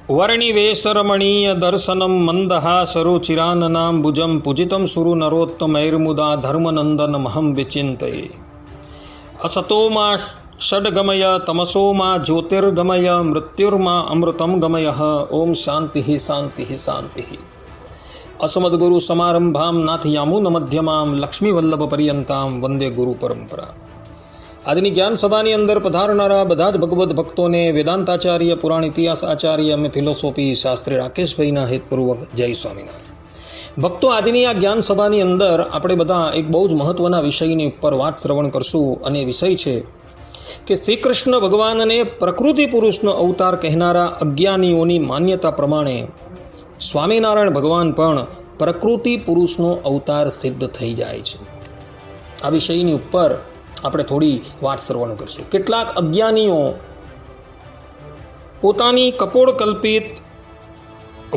वर्णिवेशरमणीय दर्शनं मन्दहासरुचिराननाम्बुजं पूजितं सुरनरोत्तमैर्मुदा धर्मनन्दनमहं विचिन्तये। असतो मा षड्गमय तमसो मा ज्योतिर्गमय मृत्युर्मा अमृतं गमयः। ओम शांति शांति शांति। अस्मद्गुरु समारंभां नाथयामुन मध्यमां लक्ष्मीवल्लभ वंदे गुरु परंपरा। આજની જ્ઞાન સભાની અંદર પધારનારા બધા જ ભગવદ્ ભક્તોને વેદાંતાચાર્ય, પુરાણ ઇતિહાસ આચાર્ય અને ફિલોસોફી શાસ્ત્રી રાકેશભાઈના હેતપૂર્વક જય સ્વામિનારાયણ। ભક્તો, આજની આ જ્ઞાન સભાની અંદર આપણે બધા એક બહુ જ મહત્વના વિષયની ઉપર વાત શ્રવણ કરશું, અને વિષય છે કે શ્રી કૃષ્ણ ભગવાનને પ્રકૃતિ પુરુષનો અવતાર કહેનારા અજ્ઞાનીઓની માન્યતા પ્રમાણે સ્વામિનારાયણ ભગવાન પણ પ્રકૃતિ પુરુષનો અવતાર સિદ્ધ થઈ જાય છે। આ વિષયની ઉપર આપણે થોડી વાત શ્રવણ કરશું। કેટલાક અજ્ઞાનીઓ પોતાની કપોળ કલ્પિત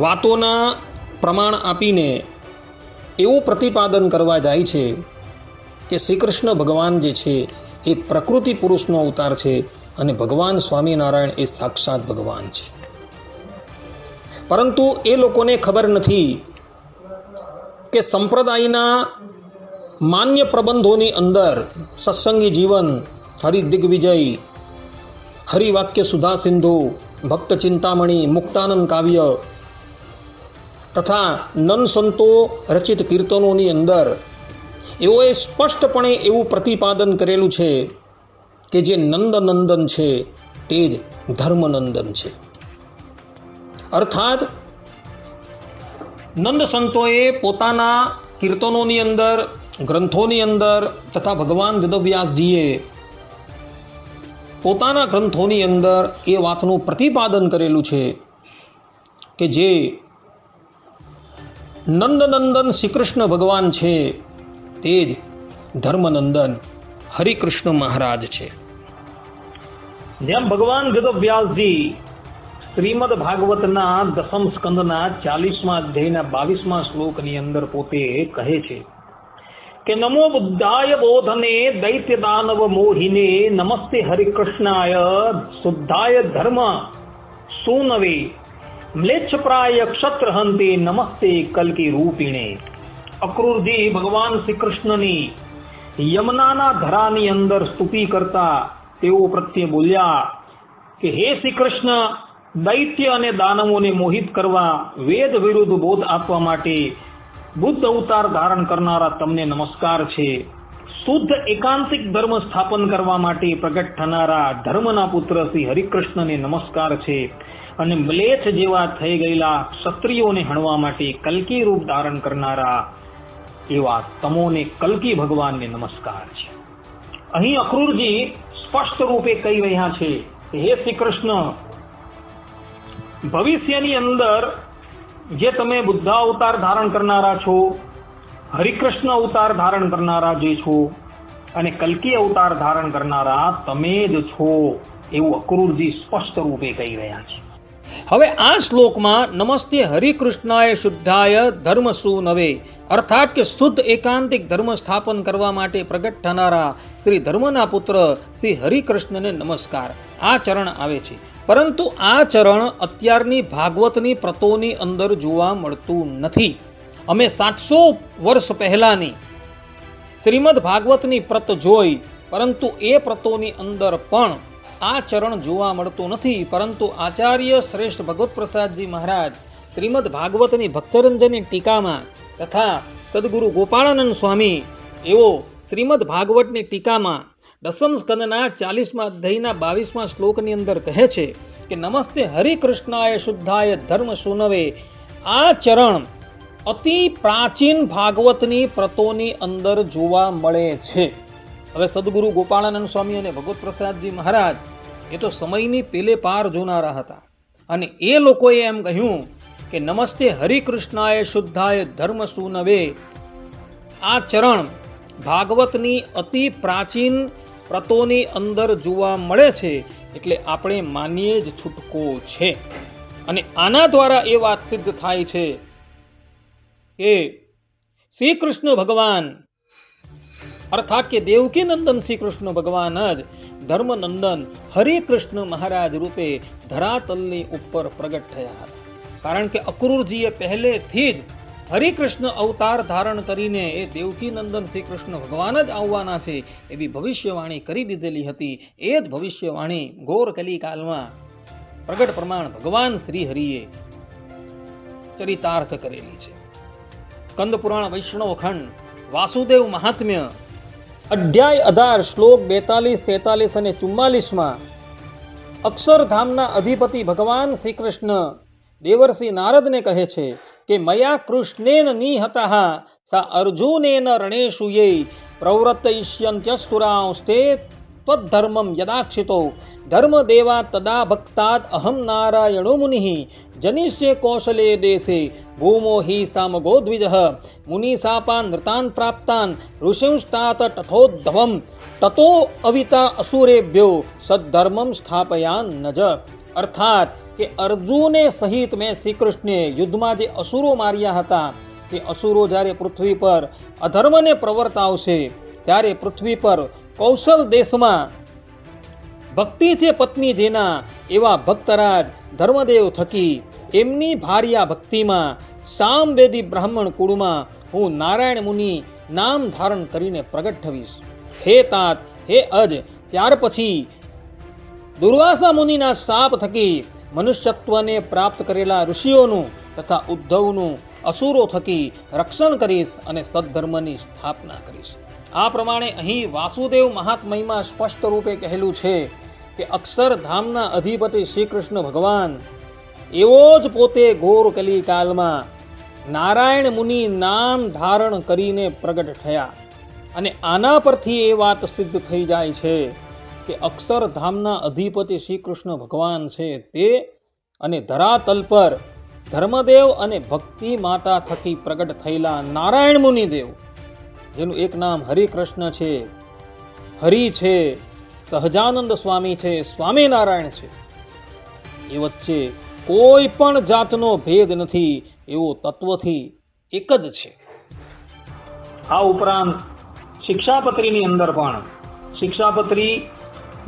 વાતોના પ્રમાણ આપીને એવું પ્રતિપાદન કરવા જાય છે કે શ્રી કૃષ્ણ ભગવાન જે છે એ પ્રકૃતિ પુરુષનો અવતાર છે અને ભગવાન સ્વામિનારાયણ એ સાક્ષાત ભગવાન છે, પરંતુ એ લોકોને ખબર નથી કે સંપ્રદાયના માન્ય પ્રબંધોની અંદર સત્સંગી જીવન, હરિદિગ્વિજય, હરિવાક્ય સુધા સિંધુ, ભક્ત ચિંતામણી, મુક્તાનંદ કાવ્ય તથા નન સંતો રચિત કીર્તનોની અંદર એઓએ સ્પષ્ટપણે એવું પ્રતિપાદન કરેલું છે કે જે નંદનંદન છે તે જ ધર્મનંદન છે। અર્થાત નંદ સંતોએ પોતાના કીર્તનોની અંદર, ગ્રંથોની અંદર તથા ભગવાન વેદવ્યાસજીએ પોતાના ગ્રંથોની અંદર એ વાતનું પ્રતિપાદન કરેલું છે કે જે નંદનંદન શ્રી કૃષ્ણ ભગવાન છે તે જ ધર્મનંદન હરિકૃષ્ણ મહારાજ છે। જેમ ભગવાન વેદવ્યાસજી શ્રીમદ ભાગવતના 10મ સ્કંદના 40મા અધ્યાયના 22મા શ્લોકની અંદર પોતે કહે છે કે નમો બુદ્ધાય બોધને દૈત્ય દાનવ મોહિને નમસ્તે હરિકૃષ્ણાય શુદ્ધાય ધર્મ સૂનવે મ્લેચ્છપ્રાય ક્ષત્રહંતે નમસ્તે કલ્કી રૂપિણે। અક્રૂરજી ભગવાન શ્રી કૃષ્ણની યમુનાના ધરાની અંદર સ્તુતિ કરતા તેઓ પ્રત્યે બોલ્યા કે હે શ્રી કૃષ્ણ, દૈત્ય અને દાનવોને મોહિત કરવા, વેદ વિરુદ્ધ બોધ આપવા માટે બુદ્ધ અવતાર ધારણ કરનારા તમને નમસ્કાર છે। શુદ્ધ એકાંતિક ધર્મ સ્થાપન કરવા માટે પ્રગટ થનારા ધર્મના પુત્ર શ્રી હરિકૃષ્ણને નમસ્કાર છે, અને મ્લેચ્છ જેવા થઈ ગયેલા ક્ષત્રિયોને હણવા માટે કલ્કી રૂપ ધારણ કરનારા એવા તમોને કલ્કી ભગવાનને નમસ્કાર છે। અહીં અક્રૂરજી સ્પષ્ટ રૂપે કહી રહ્યા છે કે હે શ્રી કૃષ્ણ, ભવિષ્યની અંદર જે તમે બુદ્ધ અવતાર ધારણ કરનારા છો, હરિકૃષ્ણ અવતાર ધારણ કરનારા જે છો, અને કલ્કી અવતાર ધારણ કરનારા તમે જ છો, એવું અક્રૂરજી સ્પષ્ટ રૂપે કહી રહ્યા છે। હવે આ શ્લોકમાં નમસ્તે હરિકૃષ્ણાય શુદ્ધાય ધર્મસુ નવે, અર્થાત કે શુદ્ધ એકાંતિક ધર્મ સ્થાપન કરવા માટે પ્રગટ થનારા શ્રી ધર્મના પુત્ર શ્રી હરિકૃષ્ણને નમસ્કાર, આ ચરણ આવે છે। પરંતુ આ ચરણ અત્યારની ભાગવતની પ્રતોની અંદર જોવા મળતું નથી। અમે 700 વર્ષ પહેલાની શ્રીમદ ભાગવતની પ્રત જોઈ, પરંતુ એ પ્રતોની અંદર પણ આ ચરણ જોવા મળતું નથી। પરંતુ આચાર્ય શ્રેષ્ઠ ભગવત પ્રસાદજી મહારાજ શ્રીમદ ભાગવતની ભક્તરંજનની ટીકામાં તથા સદગુરુ ગોપાળાનંદ સ્વામી એવો શ્રીમદ ભાગવતની ટીકામાં 10મ સ્કંદના 40મા અધ્યાયના 22મા શ્લોકની અંદર કહે છે કે નમસ્તે હરિકૃષ્ણાય શુદ્ધાય ધર્મ સુનવે। આ ચરણ અતિ પ્રાચીન ભાગવતની પ્રતોની અંદર જોવા મળે છે। હવે સદગુરુ ગોપાળાનંદ સ્વામી અને ભગવત પ્રસાદજી મહારાજ એ તો સમયની પેલે પાર જોનારા હતા, અને એ લોકોએ એમ કહ્યું કે નમસ્તે હરિકૃષ્ણાય શુદ્ધાય ધર્મ સુનવે। આ ચરણ ભાગવતની અતિ પ્રાચીન પ્રતોની અંદર જોવા મળે છે, એટલે આપણે માનીએ જ છૂટકો છે। અને આના દ્વારા એ વાત સિદ્ધ થાય છે કે શ્રી કૃષ્ણ ભગવાન અર્થાત કે દેવકી નંદન શ્રી કૃષ્ણ ભગવાન જ ધર્મનંદન હરિકૃષ્ણ મહારાજ રૂપે ધરાતલની ઉપર પ્રગટ થયા હતા. કારણ કે અક્રૂરજીએ પહેલેથી જ હરિકૃષ્ણ અવતાર ધારણ કરીને એ દેવકી નંદન શ્રી કૃષ્ણ ભગવાન જ આવવાના છે એવી ભવિષ્યવાણી કરી દીધેલી હતી. એ જ ભવિષ્યવાણી ઘોર કલિકાલમાં પ્રગટ પ્રમાણ ભગવાન શ્રી હરિએ ચરિતાર્થ કરેલી છે. સ્કંદ પુરાણ વૈષ્ણવ ખંડ વાસુદેવ મહાત્મ્ય અધ્યાય 18 શ્લોક 42, 43 અને 44માં અક્ષરધામના અધિપતિ ભગવાન શ્રી કૃષ્ણ દેવર્ષિ નારદને કહે છે કે મયા કૃષ્ણેન નિહતઃ સા અર્જુનેન રણેષુ યે પ્રવૃત્તયિષ્યન્ત્યસુરાંસ્તે ત્વદ્ધર્મં યદાક્ષિતો ધર્મદેવા તદા ભક્તાદ અહમ નારાયણો મુનિઃ જનિષ્યે કૌશલે દેશે ભૂમો હિ સામગો દ્વિજઃ મુનિશાપાન નૃતાન પ્રાપ્તાન ઋષિંસ્તાત તથોદ્ધવમ તતો અવિતા અસુરેભ્યો સદ્ધર્મમ સ્થાપયાન નજ. અર્થાત કે અર્જુને સહિત મેં શ્રી કૃષ્ણે યુદ્ધમાં જે અસુરો માર્યા હતા તે અસુરો જ્યારે પૃથ્વી પર અધર્મને પ્રવર્તાવશે ત્યારે પૃથ્વી પર કૌશલ દેશમાં ભક્તિ છે પત્ની જેના એવા ભક્તરાજ ધર્મદેવ થકી એમની ભાર્યા ભક્તિમાં સામવેદી બ્રાહ્મણ કુળમાં હું નારાયણ મુનિ નામ ધારણ કરીને પ્રગટ થવીશ. હે તાત, હે અજ, ત્યાર પછી દુર્વાસા મુનિના શાપ થકી મનુષ્યત્વને પ્રાપ્ત કરેલા ઋષિઓનું તથા ઉદ્ધવનું અસુરો થકી રક્ષણ કરીશ અને સદ્ધર્મની સ્થાપના કરીશ. આ પ્રમાણે અહીં વાસુદેવ મહાત્મયમાં સ્પષ્ટ રૂપે કહેલું છે કે અક્ષરધામના અધિપતિ શ્રી કૃષ્ણ ભગવાન એવો જ પોતે ઘોર કલિકાલમાં નારાયણ મુનિ નામ ધારણ કરીને પ્રગટ થયા. અને આના પરથી એ વાત સિદ્ધ થઈ જાય છે કે અક્ષરધામના અધિપતિ શ્રી કૃષ્ણ ભગવાન છે તે અને ધરાતલ પર ધર્મદેવ અને ભક્તિ માતા થકી પ્રગટ થયેલા નારાયણ મુનિદેવ જેનું એક નામ હરિકૃષ્ણ છે, હરિ છે, સહજાનંદ સ્વામી છે, સ્વામિનારાયણ છે, એ વચ્ચે કોઈ પણ જાતનો ભેદ નથી એવો તત્વથી એક જ છે. આ ઉપરાંત શિક્ષાપત્રીની અંદર પણ શિક્ષાપત્રી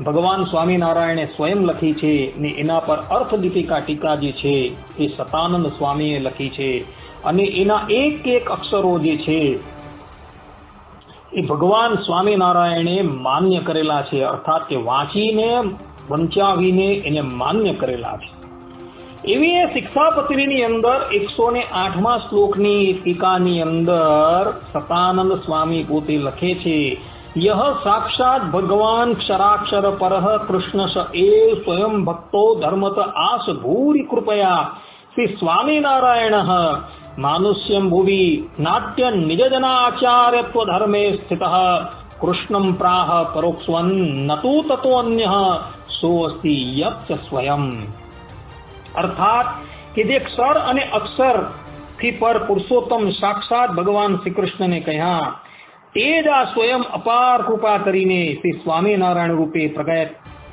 ભગવાન સ્વામિનારાયણે સ્વયં લખી છે ને એના પર અર્થ દીપિકા ટીકા જે છે એ સતાનંદ સ્વામીએ લખી છે અને એના એક એક અક્ષરો જે છે એ ભગવાન સ્વામિનારાયણે માન્ય કરેલા છે. અર્થાત કે વાંચીને વંચાવીને એને માન્ય કરેલા છે. એવી એ શિક્ષાપત્રીની અંદર 108મા શ્લોકની ટીકાની અંદર સતાનંદ સ્વામી પોતે લખે છે યહ સાક્ષાત ભગવાન ક્ષરાક્ષર પરઃ કૃષ્ણ સ એ સ્વયં ભક્તો ધર્મત આસ ભૂરી કૃપયા શ્રી સ્વામિનારાયણ માનુષ્યમ ભુવિ નાટ્ય નિજજનાચાર્યત્વ ધર્મે સ્થિતઃ કૃષ્ણમ પ્રાહ પરોક્ષવન નતુ તતો અન્યઃ સોઅસ્તિ યક્ષ સ્વયં. અર્થાત કે જે ક્ષર અને અક્ષર થી પર પુરુષોત્તમ સાક્ષાત ભગવાન શ્રી કૃષ્ણને કહ્યા તે જ આ સ્વયં અપાર કૃપા કરીને શ્રી સ્વામિનારાયણ રૂપે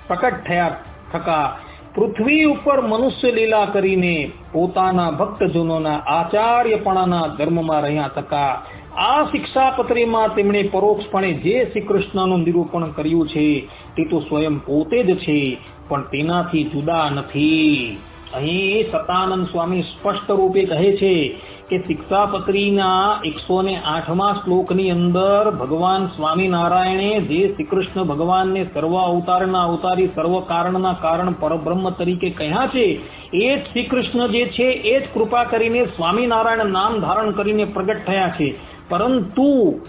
પ્રકટ થયા થકા પૃથ્વી ઉપર મનુષ્ય લીલા કરીને પોતાના ભક્તજનોના આચાર્યપણાના ધર્મમાં રહ્યા થકા આ શિક્ષાપત્રીમાં તેમણે પરોક્ષપણે જે શ્રી કૃષ્ણનું નિરૂપણ કર્યું છે તે તો સ્વયં પોતે જ છે પણ તેનાથી જુદા નથી. અહીં સતાનંદ સ્વામી સ્પષ્ટ રૂપે કહે છે કે શિક્ષાપત્રીના 108મા શ્લોકની અંદર ભગવાન સ્વામિનારાયણે જે શ્રી કૃષ્ણ ભગવાનને સર્વ અવતારના અવતારી સર્વ કારણના કારણ પરબ્રહ્મ તરીકે કહ્યા છે એ જ શ્રી કૃષ્ણ જે છે એ જ કૃપા કરીને સ્વામિનારાયણ નામ ધારણ કરીને પ્રગટ થયા છે. પરંતુ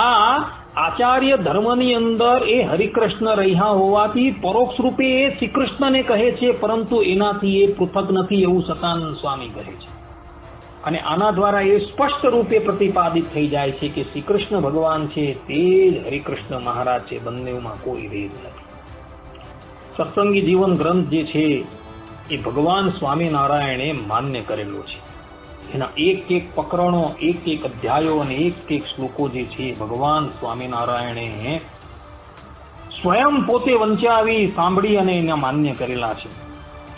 આ આચાર્ય ધર્મની અંદર એ હરિકૃષ્ણ રહ્યા હોવાથી પરોક્ષ રૂપે એ શ્રી કૃષ્ણને કહે છે પરંતુ એનાથી એ પૃથક નથી એવું સતાનંદ સ્વામી કહે છે. અને આના દ્વારા એ સ્પષ્ટ રૂપે પ્રતિપાદિત થઈ જાય છે કે શ્રી કૃષ્ણ ભગવાન છે તે જ હરિકૃષ્ણ મહારાજ છે, બંનેમાં કોઈ ભેદ નથી. સત્સંગી જીવન ગ્રંથ જે છે એ ભગવાન સ્વામિનારાયણે માન્ય કરેલો છે. એના એક એક પ્રકરણો, એક એક અધ્યાયો અને એક એક શ્લોકો જે છે ભગવાન સ્વામિનારાયણે સ્વયં પોતે વંચાવી સાંભળી અને એના માન્ય કરેલા છે.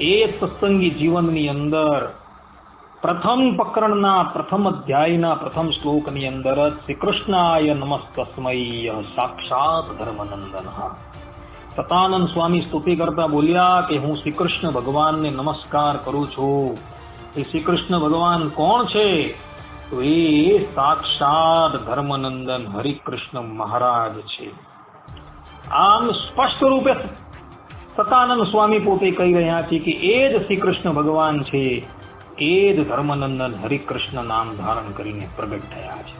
એ સત્સંગી જીવનની અંદર પ્રથમ પ્રકરણના પ્રથમ અધ્યાયના પ્રથમ શ્લોકની અંદર જ શ્રી કૃષ્ણાય નમસ્તસ્મૈ સાક્ષાત ધર્મનંદન સતાનંદ સ્વામી સ્તુતિ કરતા બોલ્યા કે હું શ્રી કૃષ્ણ ભગવાનને નમસ્કાર કરું છું. એ શ્રી કૃષ્ણ ભગવાન કોણ છે? તો એ સાક્ષાત ધર્મનંદન હરિકૃષ્ણ મહારાજ છે. આમ સ્પષ્ટ રૂપે સતાનંદ સ્વામી પોતે કહી રહ્યા છે કે એ જ શ્રી કૃષ્ણ ભગવાન છે, એ જ ધર્મનંદન હરિકૃષ્ણ નામ ધારણ કરીને પ્રગટ થયા છે.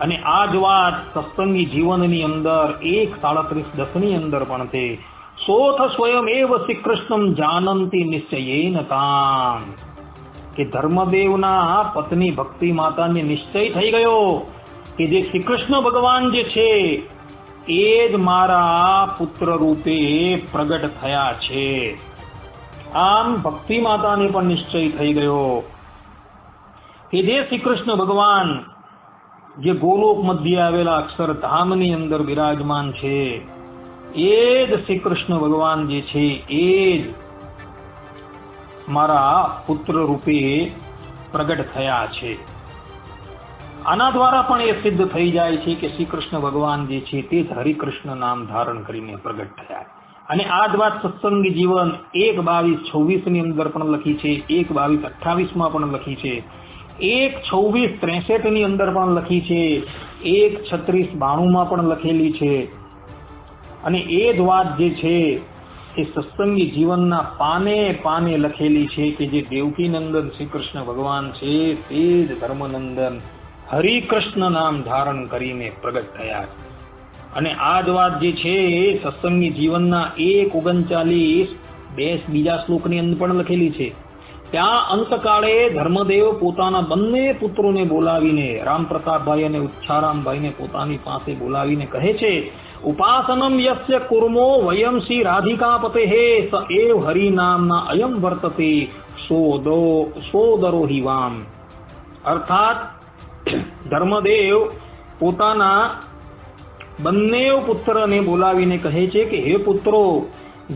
અને આ જ વાત સત્સંગી જીવનની અંદર 1:37 અંદર પણ છે. સોથ સ્વયં એવ શ્રી કૃષ્ણમ જાનંતી નિશ્ચયેન તામ, કે ધર્મદેવના પત્ની ભક્તિ માતાને નિશ્ચય થઈ ગયો કે જે શ્રી કૃષ્ણ ભગવાન જે છે એ જ મારા પુત્ર રૂપે પ્રગટ થયા છે. આમ ભક્તિ માતાને પણ નિશ્ચય થઈ ગયો કે જે શ્રી કૃષ્ણ ભગવાન જે ગોલોક મધ્ય આવેલા અક્ષરધામની અંદર બિરાજમાન છે, એ જ શ્રી કૃષ્ણ ભગવાન જે છે એ જ મારા પુત્ર રૂપે પ્રગટ થયા છે. આના દ્વારા પણ એ સિદ્ધ થઈ જાય છે કે શ્રી કૃષ્ણ ભગવાન જે છે તે જ હરિકૃષ્ણ નામ ધારણ કરીને પ્રગટ થયા. અને આ જ વાત સત્સંગી જીવન 1:22-26 ની અંદર પણ લખી છે, 1:22-28 માં પણ લખી છે, 1:26-63 ની અંદર પણ લખી છે, 1:36-92 માં પણ લખેલી છે. અને એ જ વાત જે છે એ સત્સંગી જીવનના પાને પાને લખેલી છે કે જે દેવકી નંદન શ્રી કૃષ્ણ ભગવાન છે તે જ ધર્મનંદન હરિકૃષ્ણ નામ ધારણ કરીને પ્રગટ થયા. અને આ જ વાત જે છે એ સત્સંગી જીવનના 1:39 બીજા શ્લોકની અંદર પણ લખેલી છે. ત્યાં અંતકાળે ધર્મદેવ પોતાના બંને પુત્રોને બોલાવીને, રામ પ્રતાપભાઈ અને ઉચ્છારામભાઈને પોતાની પાસે બોલાવીને કહે છે, ઉપાસનમ યસ્ય કુર્મો વયમ શ્રી રાધિકાપતે સ એવ હરિનામના અયમ વર્તતે સોદરો હિ વામ. અર્થાત ધર્મદેવ પોતાના બંને પુત્રને બોલાવીને કહે છે કે હે પુત્રો,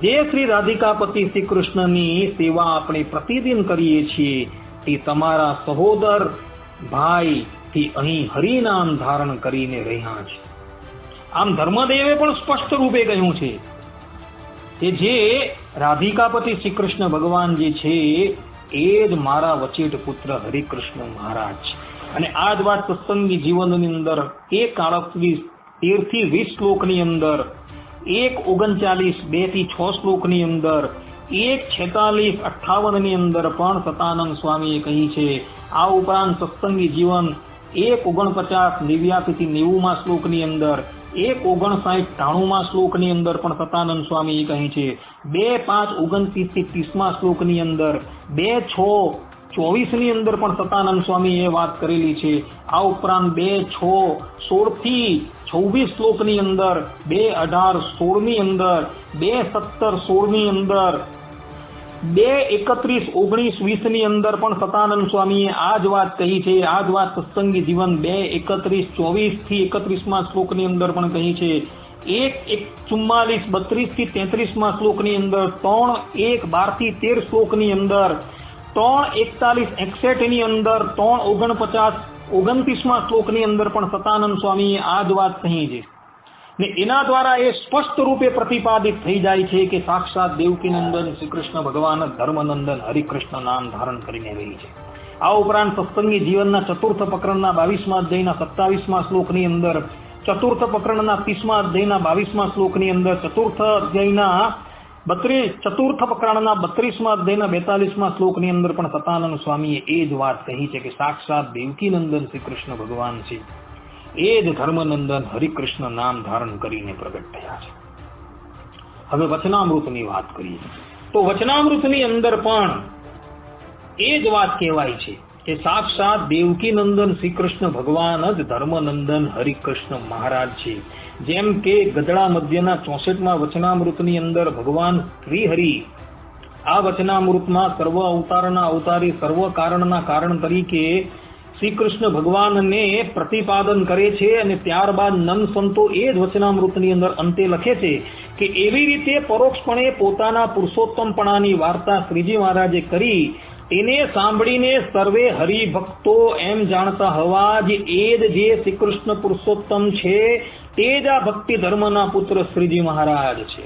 જે શ્રી રાધિકાપતિ શ્રી કૃષ્ણની સેવા આપણે પ્રતિદિન કરીએ છીએ તે તમારા સહોદર ભાઈ થી અહીં હરિનામ ધારણ કરીને રહ્યા છે. આમ ધર્મદેવે પણ સ્પષ્ટ રૂપે કહ્યું છે કે જે રાધિકાપતિ શ્રી કૃષ્ણ ભગવાન જે છે એ જ મારા વચેટ પુત્ર હરિકૃષ્ણ મહારાજ છે. અને આ જ વાત સત્સંગી જીવનની અંદર 1:13-20 શ્લોકની અંદર, 1:39-2-6 શ્લોકની અંદર, 1:46-58 ની અંદર પણ સતાનંદ સ્વામીએ કહી છે. આ ઉપરાંત સત્સંગી જીવન 1:49-89 માં શ્લોકની અંદર, 1:59-93 માં શ્લોકની અંદર પણ સતાનંદ સ્વામીએ કહી છે. 2:5-29-30 માં શ્લોકની અંદર, 2:6-24 ની અંદર પણ સતાનંદ સ્વામી એ વાત કરેલી છે. આ ઉપરાંત 2:6-16-26 શ્લોકની અંદર, 2:18-16 ની અંદર, 2:17-16 ની અંદર, 2:31-19-20 ની અંદર પણ સતાનંદ સ્વામીએ આ જ વાત કહી છે. આ જ વાત સત્સંગી જીવન 2:31-24-31 માં શ્લોકની અંદર પણ કહી છે. 1:44-32-33 માં શ્લોકની અંદર, 3:1-12-13 શ્લોકની અંદર, 3:41-61 ની અંદર, 3:49-29 માં શ્લોકની અંદર પણ સતાનંદ સ્વામીએ આ જ વાત કહી છે. ને એના દ્વારા એ સ્પષ્ટ રૂપે પ્રતિપાદિત થઈ જાય છે કે સાક્ષાત દેવકી નંદન શ્રી કૃષ્ણ ભગવાન હરિકૃષ્ણ નામ ધારણ કરીને રહી છે. આ ઉપરાંત સત્સંગી જીવનના ચતુર્થ પ્રકરણના 22મા અધ્યાયના 27મા શ્લોકની અંદર, ચતુર્થ પ્રકરણના 30મા અધ્યાયના 22મા શ્લોકની અંદર, ચતુર્થ પ્રકરણના 32મા અધ્યાયના 42મા શ્લોકની અંદર પણ સતાનંદ સ્વામીએ એ જ વાત કહી છે કે સાક્ષાત દેવકી નંદન શ્રી કૃષ્ણ ભગવાન છે, એ જ ધર્મનંદન હરિકૃષ્ણ નામ ધારણ કરીને પ્રગટ થયા છે. હવે વચનામૃતની વાત કરીએ તો વચનામૃતની અંદર પણ એ જ વાત કહેવાય છે કે સાક્ષાત દેવકી નંદન શ્રી કૃષ્ણ ભગવાન જ ધર્મનંદન હરિકૃષ્ણ મહારાજ છે. જેમ કે ગદડા મધ્યના 64મા વચનામૃતની અંદર ભગવાન શ્રી હરિ આ વચનામૃતમાં સર્વ અવતારના અવતારી, સર્વ કારણના કારણ તરીકે શ્રી કૃષ્ણ ભગવાનને પ્રતિપાદન કરે છે. અને ત્યારબાદ નંદ સંતો એ જ વચનામૃતની અંદર અંતે લખે છે કે એવી રીતે પરોક્ષપણે પોતાના પુરુષોત્તમપણાની વાર્તા શ્રીજી મહારાજે કરી, તેને સાંભળીને સર્વે હરિભક્તો એમ જાણતા હવા જે એ જ જે શ્રી કૃષ્ણ પુરુષોત્તમ છે તે જ આ ભક્તિ ધર્મના પુત્ર શ્રીજી મહારાજ છે.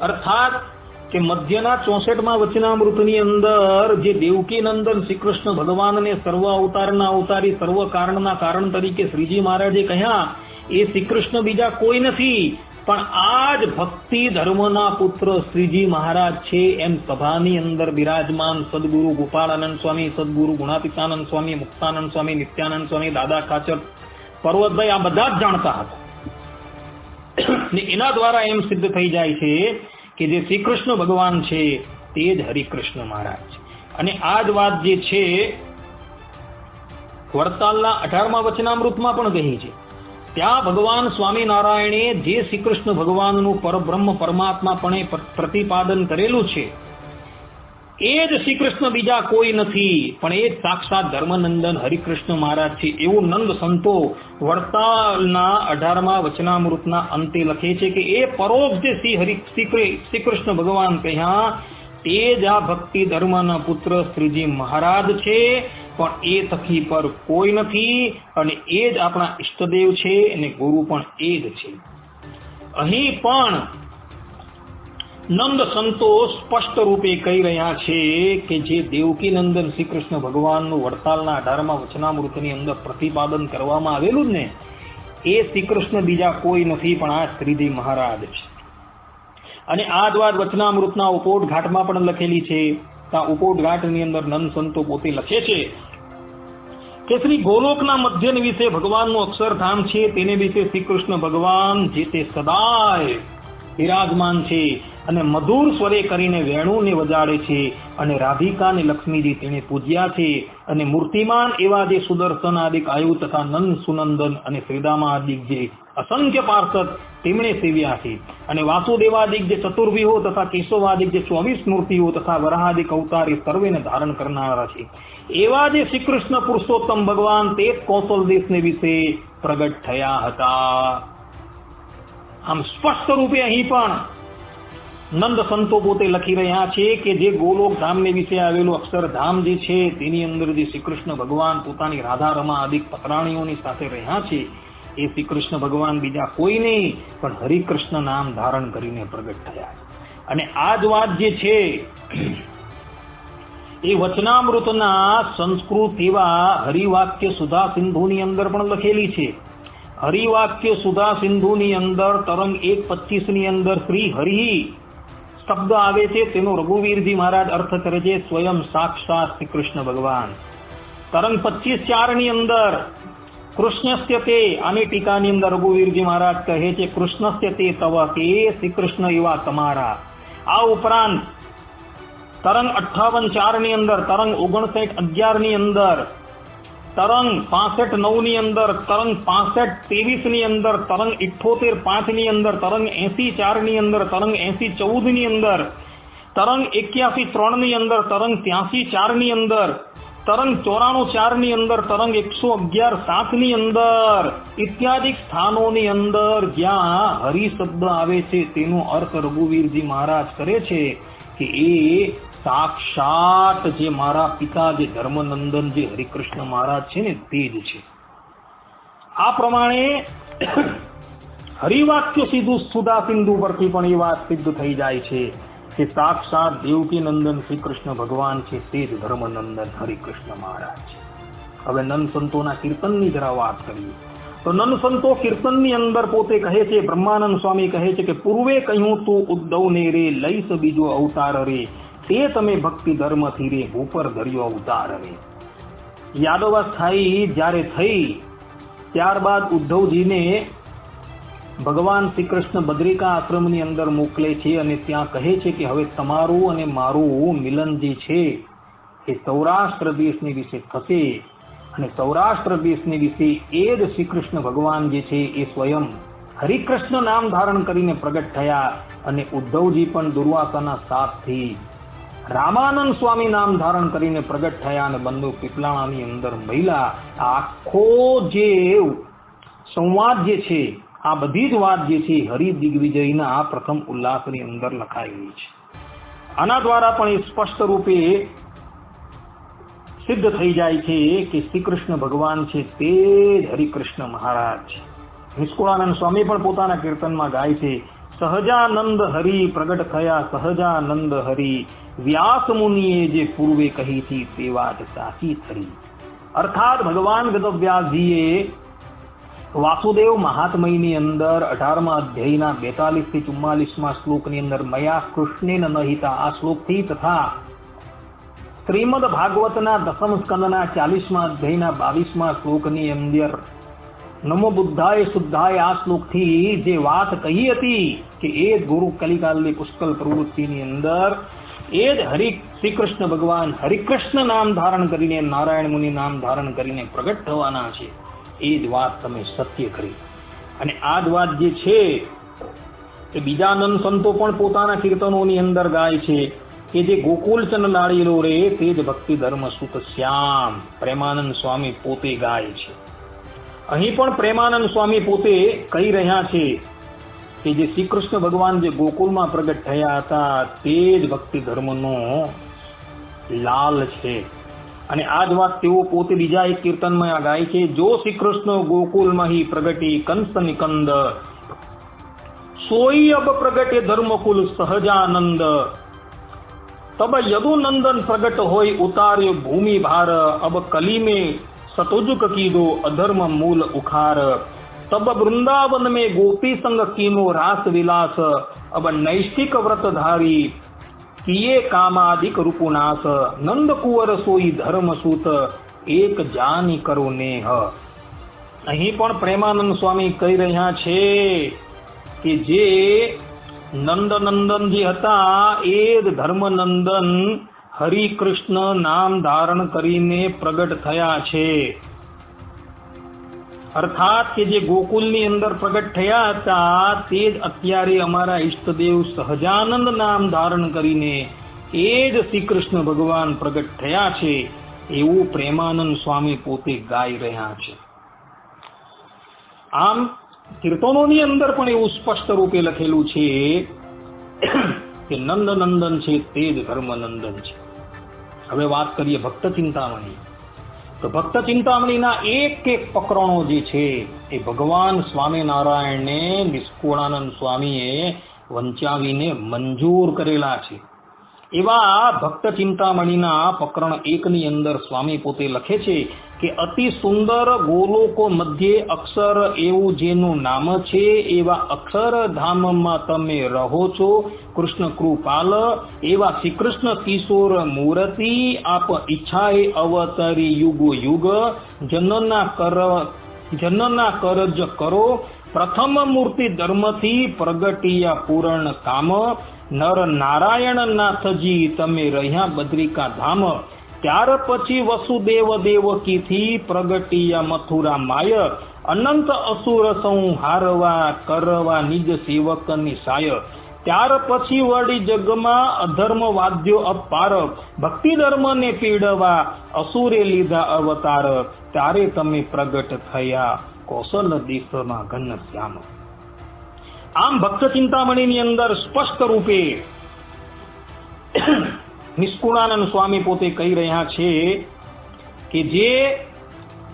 અર્થાત કે મધ્યના 64માં વચનામૃતની અંદર જે દેવકી નંદન શ્રી કૃષ્ણ ભગવાનને સર્વ અવતારના અવતારી સર્વ કારણના કારણ તરીકે શ્રીજી મહારાજે કહ્યા, એ શ્રી કૃષ્ણ બીજા કોઈ નથી પણ આ જ ભક્તિ ધર્મના પુત્ર શ્રીજી મહારાજ છે એમ સભાની અંદર બિરાજમાન સદગુરુ ગોપાળાનંદ સ્વામી, સદગુરુ ગુણાતીતાનંદ સ્વામી, મુક્તાનંદ સ્વામી, નિત્યાનંદ સ્વામી, દાદા ખાચર, પર્વતભાઈ આ બધા જ જાણતા હતા. એના દ્વારા એમ સિદ્ધ થઈ જાય છે કે જે શ્રી કૃષ્ણ ભગવાન છે તે જ હરિકૃષ્ણ મહારાજ છે. અને આ જ વાત જે છે વડતાલના 18મા વચનામૃતમાં પણ કહી છે. ત્યાં ભગવાન સ્વામિનારાયણે જે શ્રી કૃષ્ણ ભગવાનનું પરબ્રહ્મ પરમાત્માપણે પ્રતિપાદન કરેલું છે એ જ શ્રી કૃષ્ણ બીજા કોઈ નથી પણ એ જ સાક્ષાત ધર્મનંદન હરિકૃષ્ણ મહારાજ છે એવું નંદ સંતો વડતાલના 18મા વચનામૃતના અંતે લખે છે કે એ પરોક્ષ જે શ્રી કૃષ્ણ ભગવાન કહ્યા તે જ આ ભક્તિ ધર્મના પુત્ર શ્રીજી મહારાજ છે પણ એ થકી પર કોઈ નથી અને એ જ આપણા ઈષ્ટદેવ છે અને ગુરુ પણ એ જ છે. અહીં પણ નંદ સંતો સ્પષ્ટ રૂપે કહી રહ્યા છે કે જે દેવકી નંદન શ્રી કૃષ્ણ ભગવાનનું વડતાલના 18મા વચનામૃતની અંદર પ્રતિપાદન કરવામાં આવેલું જ ને એ શ્રી કૃષ્ણ બીજા કોઈ નથી પણ આ શ્રીજી મહારાજ છે. અને આ જ વાત વચનામૃતના ઉપોટ ઘાટમાં પણ લખેલી છે. ત્યાં ઉપોટ ઘાટની અંદર નંદ સંતો પોતે લખે છે કે શ્રી ગોલોકના મધ્યન વિશે ભગવાનનું અક્ષરધામ છે તેને વિશે શ્રી કૃષ્ણ ભગવાન જે તે સદાય બિરાજમાન છે અને મધુર સ્વરે કરીને વેણુને વજાડે છે અને રાધિકા અને લક્ષ્મીજી તેને પૂજ્યા છે અને મૂર્તિમાન એવા જે સુદર્શન આદિક આયુ તથા નંદ સુનંદન અને શ્રીદામા આદિક જે અસંખ્ય પાર્ષદ તેમણે સેવ્યા છે અને વાસુદેવાદિક જે ચતુર્વ્યુહો તથા કેશવાદિક જે 24 મૂર્તિઓ તથા વરાહાદિક અવતાર એ સર્વેને ધારણ કરનારા છે એવા જે શ્રી કૃષ્ણ પુરુષોત્તમ ભગવાન તે કૌશલ દેશને વિશે પ્રગટ થયા હતા. આમ સ્પષ્ટ રૂપે અહીં પણ નંદ સંતો પોતે લખી રહ્યા છે કે જે ગોલોક ધામને વિશે આવેલું અક્ષરધામ જે છે તેની અંદર જે શ્રી કૃષ્ણ ભગવાન પોતાની રાધા રમા આદિક પતરાણીઓની સાથે રહ્યા છે એ શ્રી કૃષ્ણ ભગવાન બીજા કોઈ નહીં પણ હરિકૃષ્ણ નામ ધારણ કરીને પ્રગટ થયા. અને આ જ વાત જે છે એ વચનામૃતના સંસ્કૃત એવા હરિવાક્ય સુધા સિંધુની અંદર પણ લખેલી છે. હરિવાક્ય સુધા સિંધુની અંદર તરંગ 1:25 ની અંદર શ્રી હરિ શબ્દ આવે છે તેનો રઘુવીરજી મહારાજ અર્થ કરે છે સ્વયં સાક્ષાત શ્રી કૃષ્ણ ભગવાન. તરંગ 25:4 ની અંદર કૃષ્ણસ્ય તે આની ટીકાની અંદર રઘુવીરજી મહારાજ કહે છે કૃષ્ણસ્ય તે તવ કે શ્રી કૃષ્ણ એવા તમારા. આ ઉપરાંત તરંગ 58:4 ની અંદર, તરંગ 59:11 ની અંદર, તરંગ 65:9 ની અંદર, તરંગ 65:23 ની અંદર, તરંગ 78:5 ની અંદર, તરંગ 80:4 ની અંદર, તરંગ 80:14 ની અંદર, તરંગ 81:3 ની અંદર, તરંગ 83:4 ની અંદર, તરંગ 94:4 ની અંદર, તરંગ 111:7 ની અંદર ઇત્યાદિ સ્થાનોની અંદર જ્યાં હરિ શબ્દ આવે છે તેનો અર્થ રઘુવીરજી મહારાજ કરે છે કે એ સાક્ષાત જે મારા પિતા જે ધર્મનંદન જે હરિકૃષ્ણ મહારાજ છે ને તે જ છે. આ પ્રમાણે હરિવાક્ય સીધું સુધા સિંધુ પરથી પણ એ વાત સિદ્ધ થઈ જાય છે કે સાક્ષાત દેવકી નંદન શ્રી કૃષ્ણ ભગવાન છે તે જ ધર્મનંદન હરિકૃષ્ણ મહારાજ છે. હવે નંદ સંતોના કીર્તનની જરા વાત કરીએ તો નંદ સંતો કીર્તનની અંદર પોતે કહે છે, બ્રહ્માનંદ સ્વામી કહે છે કે પૂર્વે કહ્યું તું ઉદ્ધવને રે લઈશ બીજો અવતાર રે તે તમે ભક્તિ ધર્મથી રે ભૂપર ધર્યો અવતાર રે. યાદવાસ્થાયી જ્યારે થઈ ત્યારબાદ ઉદ્ધવજીને ભગવાન શ્રી કૃષ્ણ બદ્રિકા આશ્રમની અંદર મોકલે છે અને ત્યાં કહે છે કે હવે તમારું અને મારું મિલન જે છે એ સૌરાષ્ટ્ર દેશની વિશે થશે અને સૌરાષ્ટ્ર દેશની વિશે એ જ શ્રી કૃષ્ણ ભગવાન જે છે એ સ્વયં હરિકૃષ્ણ નામ ધારણ કરીને પ્રગટ થયા અને ઉદ્ધવજી પણ દુર્વાસાના સાથથી રામાનંદ સ્વામી નામ ધારણ કરીને પ્રગટ થયા અને બંને પીપલાણાની અંદર મહિલા આખો જે સંવાદ જે છે આ બધી જ વાત જે છે હરિ દિગ્વિજયના આ પ્રથમ ઉલ્લાસની અંદર લખાયેલી છે. આના દ્વારા પણ એ સ્પષ્ટ રૂપે સિદ્ધ થઈ જાય છે કે શ્રી કૃષ્ણ ભગવાન છે તે જ હરિકૃષ્ણ મહારાજ છે. નિષ્કુળાનંદ સ્વામી પણ પોતાના કીર્તનમાં ગાય છે સહજાનંદ હરિ પ્રગટ થયા સહજાનંદ હરિ, વ્યાસ મુનિએ જે પૂર્વે કહી હતી તે વાત સાચી ખરી. અર્થાત ભગવાન વેદવ્યાસજીએ વાસુદેવ મહાત્મયની અંદર 18મા અધ્યાયના 42 થી 44મા શ્લોકની અંદર મયા કૃષ્ણેન નહિતા આ શ્લોકથી તથા શ્રીમદ ભાગવતના દસમ સ્કંદના 40મા અધ્યાયના 22મા શ્લોકની અંદર નમો બુદ્ધાય શુદ્ધાય આ શ્લોકથી જે વાત કહી હતી કે એ જ ગુરુ કલિકાલની પુષ્કળ પ્રવૃત્તિની અંદર એ જ શ્રી કૃષ્ણ ભગવાન હરિકૃષ્ણ નામ ધારણ કરીને નારાયણ મુનિ નામ ધારણ કરીને પ્રગટ થવાના છે, એ જ વાત તમે સત્ય કરી. અને આ જ વાત જે છે એ બીજા નંદ સંતો પણ પોતાના કીર્તનોની અંદર ગાય છે કે જે ગોકુલચંદ લાડીલો રે તે જ ભક્તિ ધર્મ સુત શ્યામ પ્રેમાનંદ સ્વામી પોતે ગાય છે. અહીં પણ પ્રેમાનંદ સ્વામી પોતે કહી રહ્યા છે કે જે શ્રી કૃષ્ણ ભગવાન જે ગોકુલમાં પ્રગટ થયા હતા તે જ ભક્તિ ધર્મનો લાલ છે. અને આ જ વાત તેઓ પોતે બીજા એક કીર્તનમાં ગાય છે, જો શ્રી કૃષ્ણ ગોકુલમાં હી પ્રગટી કંસ નિકંદ, સોઈ અબ પ્રગટે ધર્મકુલ સહજાનંદ, તબ યદુ નંદન પ્રગટ હોય ઉતાર્યો ભૂમિ ભાર, અબ કલી में सतुजुक कीदो अधर्म मूल उखार, तब वृंदावन में गोपी संग कीनो रास विलास, अब नैष्ठिक व्रतधारी किए कामादिक रूपुनाश, नंद कुंवर सोई धर्म सूत एक जानी करो नेह. અહીં પણ પ્રેમાનંદ સ્વામી કહી રહ્યા છે કે જે નંદનંદન જે હતા એ જ ધર્મનંદન હરિકૃષ્ણ નામ ધારણ કરીને પ્રગટ થયા છે. અર્થાત કે જે ગોકુલની અંદર પ્રગટ થયા હતા તે જ અત્યારે અમારા ઈષ્ટદેવ સહજાનંદ નામ ધારણ કરીને એ જ શ્રી કૃષ્ણ ભગવાન પ્રગટ થયા છે એવું પ્રેમાનંદ સ્વામી પોતે ગાઈ રહ્યા છે. આમ કીર્તનોની અંદર પણ એવું સ્પષ્ટ રૂપે લખેલું છે કે નંદનંદન છે તે જ ધર્મનંદન છે. હવે વાત કરીએ ભક્ત ચિંતામણી. તો ભક્ત ચિંતામણીના એક એક પ્રકરણો જે છે એ ભગવાન સ્વામિનારાયણને નિષ્કુળાનંદ સ્વામીએ વંચાવીને મંજૂર કરેલા છે. એવા ભક્ત ચિંતામણીના પ્રકરણ 1ની અંદર સ્વામી પોતે લખે છે કે અતિ સુંદર ગોલોકો મધ્યે અક્ષર એવું જેનું નામ છે એવા અક્ષરધામમાં તમે રહો છો કૃષ્ણ કૃપાલ, એવા શ્રી કૃષ્ણ કિશોર મૂર્તિ આપ ઈચ્છાએ અવતરી યુગો યુગ, જનના કરજ કરો પ્રથમ મૂર્તિ ધર્મથી પ્રગટિયા પૂર્ણ કામ, નર નારાયણ નાથજી તમે રહ્યા બદ્રિકા ધામ, ત્યાર પછી વસુદેવ દેવકીથી પ્રગટિયા મથુરા માય, અનંત અસુર સંહારવા કરવા નિજ સેવકની સાય, ત્યાર પછી વળી જગમાં અધર્મ વાદ્યો અપાર, ભક્તિ ધર્મને પીડવા અસુરે લીધા અવતાર, ત્યારે તમે પ્રગટ થયા કૌશલ દેશમાં ઘન શ્યામ. આમ ભક્ત ચિંતામણીની અંદર સ્પષ્ટ રૂપે નિષ્કુળાનંદ સ્વામી પોતે કહી રહ્યા છે કે જે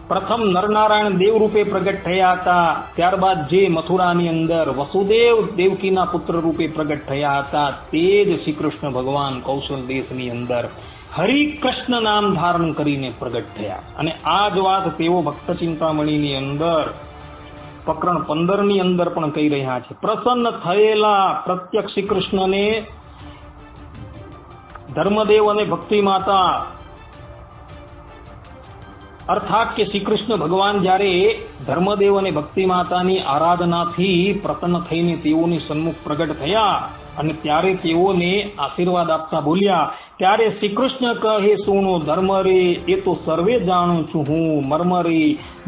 પ્રથમ નરનારાયણ દેવ રૂપે પ્રગટ થયા હતા, ત્યારબાદ જે મથુરાની અંદર વસુદેવ દેવકીના પુત્ર રૂપે પ્રગટ થયા હતા તે જ શ્રી કૃષ્ણ ભગવાન કૌશલ દેશની અંદર હરિકૃષ્ણ નામ ધારણ કરીને પ્રગટ થયા. અને આ જ વાત તેઓ ભક્ત ચિંતામણીની અંદર પ્રકરણ 15ની અંદર પણ કહી રહ્યા છે. પ્રસન્ન થયેલા પ્રત્યક્ષ શ્રી કૃષ્ણને ધર્મદેવ અને ભક્તિ માતા, અર્થાત કે શ્રી કૃષ્ણ ભગવાન જ્યારે ધર્મદેવ અને ભક્તિ માતાની આરાધનાથી પ્રસન્ન થઈને તેઓની સન્મુખ પ્રગટ થયા અને ત્યારે તેઓને આશીર્વાદ આપતા બોલ્યા, ત્યારે શ્રી કૃષ્ણ કહે સુણો ધર્મ રે એ તો સર્વે જાણું છું હું મર્મ રે,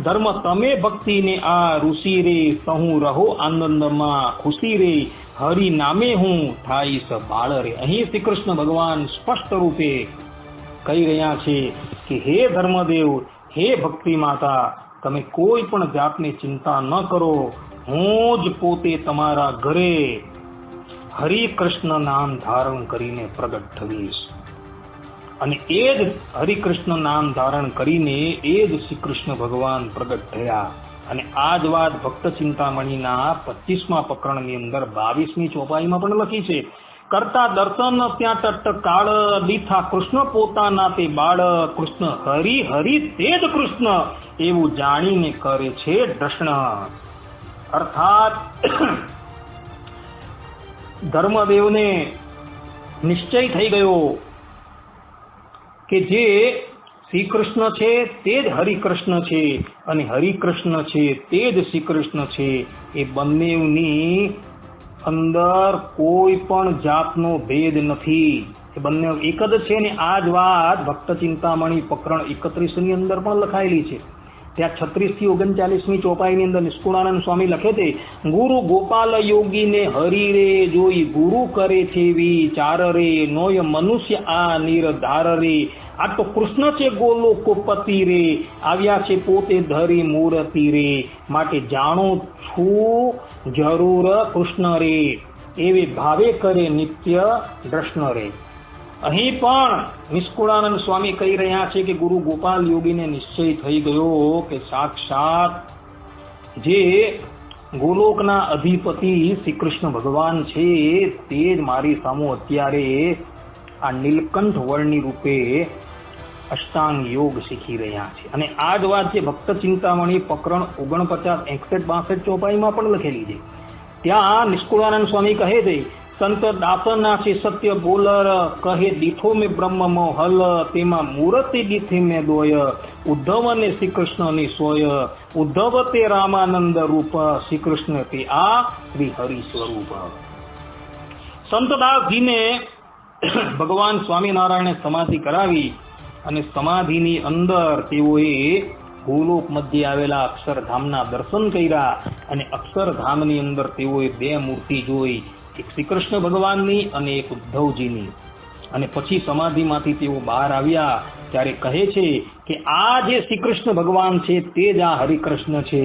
ધર્મ તમે ભક્તિને આ ઋષિ રે, સહુ રહો આનંદમાં ખુશી રે, હરિ નામે હું થાઈશ બાળ રે. અહીં શ્રી કૃષ્ણ ભગવાન સ્પષ્ટ રૂપે કહી રહ્યા છે કે હે ધર્મદેવ, હે ભક્તિ માતા, તમે કોઈ પણ જાતની ચિંતા ન કરો, હું જ પોતે તમારા ઘરે હરિકૃષ્ણ નામ ધારણ કરીને પ્રગટ થઈશ. અને એ જ હરિકૃષ્ણ નામ ધારણ કરીને એ જ શ્રી કૃષ્ણ ભગવાન પ્રગટ થયા. અને આ જ વાત ભક્ત ચિંતામણીના 25મા પ્રકરણની અંદર 22મી ચોપાઈમાં પણ લખી છે. કરતા દર્શન ત્યાં તટકાળ, દીઠા કૃષ્ણ પોતાના તે બાળ, કૃષ્ણ હરિ હરિ તે જ કૃષ્ણ, એવું જાણીને કરે છે દ્રષ્ણ. અર્થાત ધર્મદેવને નિશ્ચય થઈ ગયો કે જે શ્રી કૃષ્ણ છે તે જ હરિકૃષ્ણ છે અને હરિકૃષ્ણ છે તે જ શ્રી કૃષ્ણ છે. એ બંનેની અંદર કોઈ પણ જાતનો ભેદ નથી, એ બંને એક જ છે. ને આ જ વાત ભક્ત ચિંતામણી પ્રકરણ 31 ની અંદર પણ લખાયેલી છે. ત્યાં 36 થી 39મી ચોપાઈની અંદર નિષ્કુળાનંદ સ્વામી લખે છે, ગુરુ ગોપાલ યોગીને હરિ રે જોઈ ગુરુ કરે છે વિચાર રે, નોય મનુષ્ય આ નિર્ધાર રે, આ તો કૃષ્ણ છે ગોલોકપતિ રે, આવ્યા છે પોતે ધરી મૂર્તિ રે, માટે જાણો છું જરૂર કૃષ્ણ રે, એવે ભાવે કરે નિત્ય દ્રષ્ણ રે. અહીં પણ નિષ્કુળાનંદ સ્વામી કહી રહ્યા છે કે ગુરુ ગોપાલ યોગીને નિશ્ચય થઈ ગયો કે સાક્ષાત જે ગોલોકના અધિપતિ શ્રી કૃષ્ણ ભગવાન છે તે જ મારી સામુ અત્યારે આ નીલકંઠ વર્ણિ રૂપે અષ્ટાંગ યોગ શીખી રહ્યા છે. અને આ જ વાત જે ભક્ત ચિંતામણી પ્રકરણ 49, 61, 62 ચોપાઈમાં પણ લખેલી છે. ત્યાં નિષ્કુળાનંદ સ્વામી કહે છે, સંત દાસના છે સત્ય બોલર, કહે દીઠો મેં બ્રહ્મ હલ, તેમાં મૂર્તિ દીઠી મેં દોય, ઉદ્ધવ ને શ્રી કૃષ્ણની સોય, ઉદ્ધવ તે રામાનંદ રૂપ, શ્રી કૃષ્ણ તે આ શ્રી હરિ સ્વરૂપ. સંતદાસજીને ભગવાન સ્વામિનારાયણે સમાધિ કરાવી અને સમાધિની અંદર તેઓએ ગોલોક મધ્ય આવેલા અક્ષરધામના દર્શન કર્યા અને અક્ષરધામની અંદર તેઓએ 2 મૂર્તિ જોઈ, એક શ્રી કૃષ્ણ ભગવાનની અને એક ઉદ્ધવજીની. અને પછી સમાધિમાંથી તેઓ બહાર આવ્યા ત્યારે કહે છે કે આ જે શ્રી કૃષ્ણ ભગવાન છે તે જ આ હરિકૃષ્ણ છે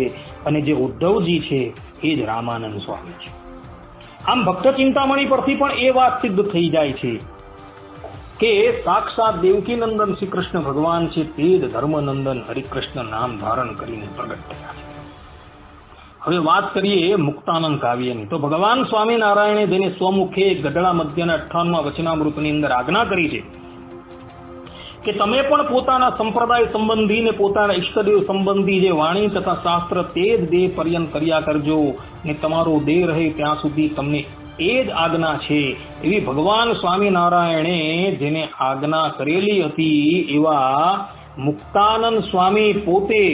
અને જે ઉદ્ધવજી છે એ જ રામાનંદ સ્વામી છે. આમ ભક્ત ચિંતામણી પરથી પણ એ વાત સિદ્ધ થઈ જાય છે કે સાક્ષાત દેવકી નંદન શ્રી કૃષ્ણ ભગવાન છે તે જ ધર્મનંદન હરિકૃષ્ણ નામ ધારણ કરીને પ્રગટ થયા છે. હવે વાત કરીએ મુક્તાનંદ કાવ્યની. તો ભગવાન સ્વામિનારાયણે જેને સ્વમુખે ગઢડા મધ્યના 58મા વચનામૃતની અંદર આજ્ઞા કરી છે કે તમે પણ પોતાના સંપ્રદાય સંબંધી ને પોતાના ઈષ્ટદેવ સંબંધી જે વાણી તથા શાસ્ત્ર તે જ દેહ પર્યંત કર્યા કરજો ને તમારો દેહ રહે ત્યાં સુધી તમને એ જ આજ્ઞા છે. એવી ભગવાન સ્વામિનારાયણે જેને આજ્ઞા કરેલી હતી એવા મુક્તાનંદ સ્વામી પોતે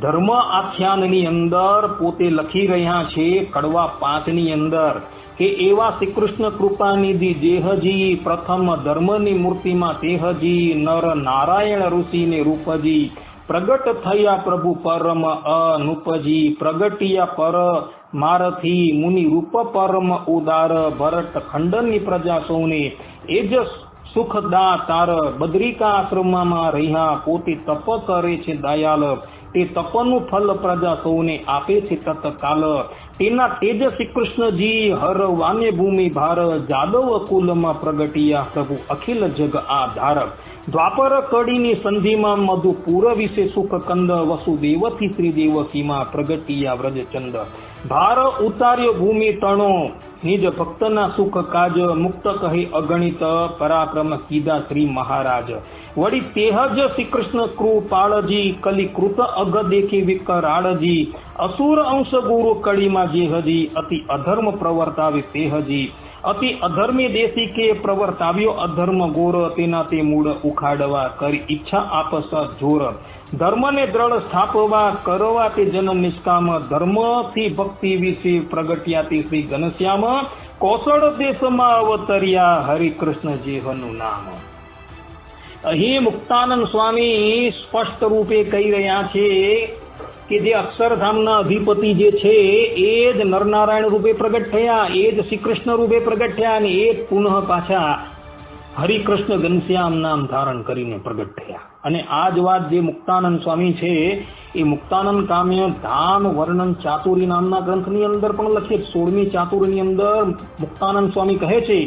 ધર્મ આખ્યાનની અંદર પોતે લખી રહ્યા છે કડવા 5ની અંદર કે એવા શ્રી કૃષ્ણ કૃપાનિધિ જેહજી પ્રથમ ધર્મની મૂર્તિમાં તેહજી નર નારાયણ ઋષિને રૂપજી પ્રગટ થયા પ્રભુ પરમ અનુપજી પ્રગટિયા પર મારથી મુનિ રૂપ પરમ ઉદાર ભરત ખંડનની પ્રજા સૌને એજ સુખદા તાર બદ્રિકા આશ્રમમાં રહ્યા પોતે તપ કરે છે દયાલ તે તપનું ફલ પ્રજા સૌને આપે છે તત્કાલ તેના તેજ શ્રી કૃષ્ણજી હર વાને ભૂમિ ભાર જાદવ કુલમાં પ્રગટિયા પ્રભુ અખિલ જગ આધાર દ્વાપર કડીની સંધિમાં મધુ પૂર વિશે સુખ કંદ વસુદેવથી શ્રી દેવકીમાં પ્રગટિયા વ્રજચંદ ભાર ઉતાર્યો ભૂમિ તણો નિજ ભક્તના સુખ કાજ મુક્ત કહે અગણિત પરાક્રમ કીધા શ્રી મહારાજ વળી તેહ જ શ્રી કૃષ્ણ કૃપાળજી કલિકૃત અગ દેખી વિકરાળજી અસુર અંશ ગુરુ કડીમાં જે હજી અતિ અધર્મ પ્રવર્તાવે તે હજી અતિ અધર્મી દેશી કે પ્રવર્તાવ્યો અધર્મ ગોર તેના તે મૂળ ઉખાડવા કરી ઈચ્છા આપસ જોર ધર્મને દ્રઢ સ્થાપવા કરવા તે જન નિષ્કામ ધર્મથી ભક્તિ વિશે પ્રગટ્યા તે શ્રી ઘનશ્યામ કૌશળ દેશમાં અવતર્યા હરિકૃષ્ણ જેહનું નામ. અહીં મુક્તાનંદ સ્વામી સ્પષ્ટ રૂપે કહી રહ્યા છે કે જે અક્ષરધામના અધિપતિ જે છે એ જ નરનારાયણ રૂપે પ્રગટ થયા, એ જ શ્રી કૃષ્ણ રૂપે પ્રગટ થયા અને એ જ પુનઃ પાછા હરિકૃષ્ણ ઘનશ્યામ નામ ધારણ કરીને પ્રગટ થયા. અને આ જ વાત જે મુક્તાનંદ સ્વામી છે એ મુક્તાનંદ કામ્ય ધામ વર્ણન ચાતુરી નામના ગ્રંથની અંદર પણ લખે 16મી ચાતુરીની અંદર મુક્તાનંદ સ્વામી કહે છે,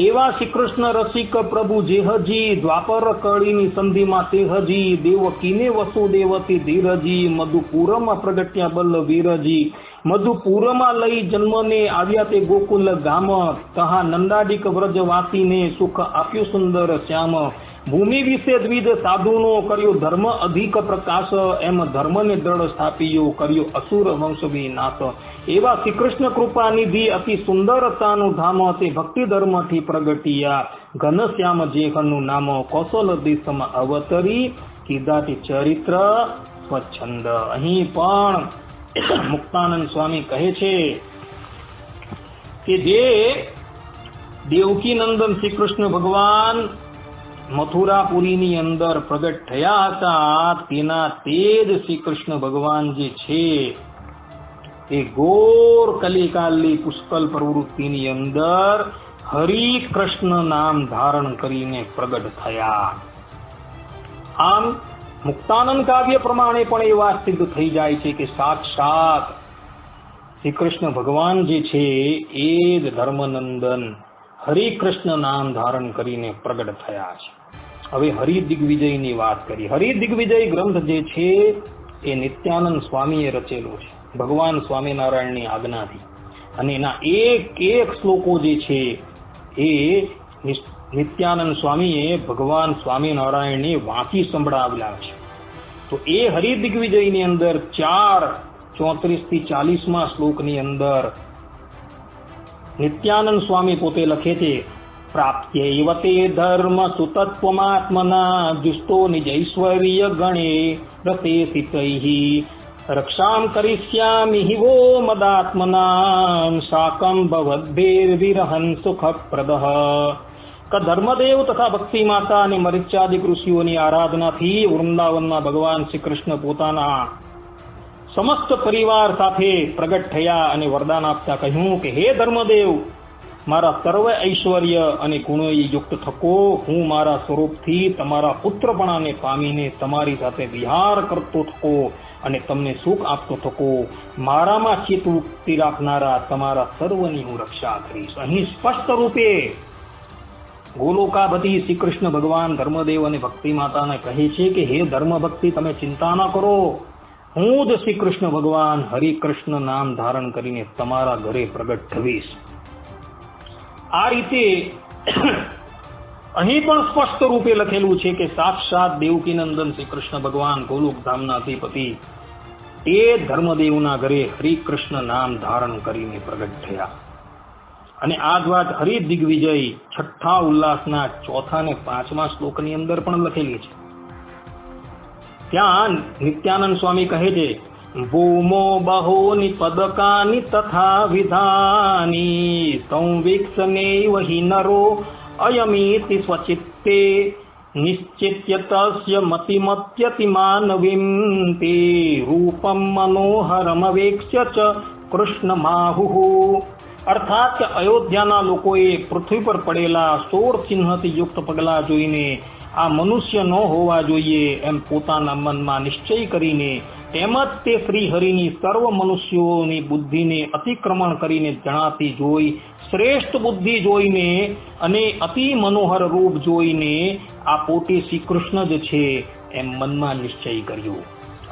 એવા શ્રી કૃષ્ણ રસિક પ્રભુ જેહજી દ્વાપર કળીની સંધિમાં તેહજી દેવકીને વસુદેવતી ધીરજી મધુપુરમાં પ્રગટ્યા બલવીરજી મધુપુરમાં લઈ જન્મને આવ્યા તે ગોકુલ ગામ કહા નંદાદિક વ્રજવાસીને સુખ આપ્યું સુંદર શ્યામ ભૂમિ વિશે દ્વિધ સાધુનો કર્યો ધર્મ અધિક પ્રકાશ એમ ધર્મને દ્રઢ સ્થાપ્યો કર્યો અસુર વંશ વિનાશ એવા શ્રી કૃષ્ણ કૃપા નિધિ અતિ સુંદરતાનું ધામ તે ભક્તિ ધર્મથી પ્રગટિયા ઘનશ્યામ જેહનું નામ કૌશલ દેશમાં અવતરી કીધાથી ચરિત્ર સ્વચ્છંદ. અહીં પણ મુક્તાનંદ સ્વામી કહે છે કે જે દેવકી નંદન શ્રી કૃષ્ણ ભગવાન મથુરાપુરીની અંદર પ્રગટ થયા હતા તેના તે જ શ્રી કૃષ્ણ ભગવાન જે છે એ ઘોર કલિકાલની પુષ્કળ પ્રવૃત્તિની અંદર હરિ કૃષ્ણ નામ ધારણ કરીને પ્રગટ થયા. આમ મુક્તાનંદ કાવ્ય પ્રમાણે પણ એ વાત સિદ્ધ થઈ જાય છે કે સાક્ષાત શ્રી કૃષ્ણ ભગવાન જે છે એ જ ધર્મનંદન હરિકૃષ્ણ નામ ધારણ કરીને પ્રગટ થયા છે. હવે હરિદિગ્વિજયની વાત કરી. હરિદિગ્વિજય ગ્રંથ જે છે એ નિત્યાનંદ સ્વામીએ રચેલો છે ભગવાન સ્વામિનારાયણની આજ્ઞાથી, અને એના એક શ્લોકો જે છે એ નિત્યાનંદ સ્વામીએ ભગવાન સ્વામિનારાયણને વાંચી સંભળાવેલા છે. તો એ હરિદિગ્વિજયની અંદર 4:34-40 શ્લોકની અંદર નિત્યાનંદ સ્વામી પોતે લખે છે, પ્રાપ્ત્યૈવ તે ધર્મ સુતત્વમાત્મના જુષ્ટો નિજૈશ્વર્ય ગણે રસેસિતૈઃ રક્ષામ કરિષ્યામિ હિ વો મદાત્મના શાકમ ભવદ્ભેર્વિરહન સુખપ્રદઃ. ધર્મદેવ તથા ભક્તિ માતા અને મરિચ્યાદિક ઋષિઓની આરાધનાથી વૃંદાવનમાં ભગવાન શ્રી કૃષ્ણ પોતાના સમસ્ત પરિવાર સાથે પ્રગટ થયા અને વરદાન આપતા કહ્યું કે હે ધર્મદેવ, મારા સર્વ ઐશ્વર્ય અને ગુણોએ યુક્ત થકો હું મારા સ્વરૂપથી તમારા પુત્રપણાને પામીને તમારી સાથે વિહાર કરતો થકો અને તમને સુખ આપતો થકો. મારામાં ચિત્તવૃત્તિ રાખનારા તમારા સર્વની હું રક્ષા કરીશ. અહીં સ્પષ્ટ રૂપે ગોલોકાપતિ શ્રી કૃષ્ણ ભગવાન ધર્મદેવ અને ભક્તિ માતાને કહે છે કે હે ધર્મ ભક્તિ, તમે ચિંતા ન કરો, હું જ શ્રી કૃષ્ણ ભગવાન હરિકૃષ્ણ નામ ધારણ કરીને તમારા ઘરે પ્રગટ થવીશ. આ રીતે અહીં પણ સ્પષ્ટ રૂપે લખેલું છે કે સાક્ષાત દેવકી નંદન શ્રી કૃષ્ણ ભગવાન ગોલોક ધામના અધિપતિ એ ધર્મદેવના ઘરે હરિકૃષ્ણ નામ ધારણ કરીને પ્રગટ થયા. અને આ જ વાત હરિદિગ્વિજય 6ઠ્ઠા ઉલ્લાસના 4થા અને 5મા શ્લોકની અંદર પણ લખેલી છે. ત્યાં નિત્યાનંદ સ્વામી કહે છે, ભૂમો બહોની પદકાની તથા વિધાની સંવીક્ષનેવ હિ નરો અયમીતિ સ્વચિત્તે નિશ્ચિત્ય તસ્ય મતિમત્યતિ માનવીમ તે રૂપમ મનોહરમવેક્ષ્ય ચ કૃષ્ણમાહુઃ. અર્થાત કે અયોધ્યાના લોકોએ પૃથ્વી પર પડેલા 16 ચિહ્નથી યુક્ત પગલા જોઈને આ મનુષ્ય ન હોવા જોઈએ એમ પોતાના મનમાં નિશ્ચય કરીને તેમજ તે શ્રી હરિની સર્વ મનુષ્યોની બુદ્ધિને અતિક્રમણ કરીને જણાતી જોઈ શ્રેષ્ઠ બુદ્ધિ જોઈને અને અતિ મનોહર રૂપ જોઈને આ પોતે શ્રી કૃષ્ણ જ છે એમ મનમાં નિશ્ચય કર્યો.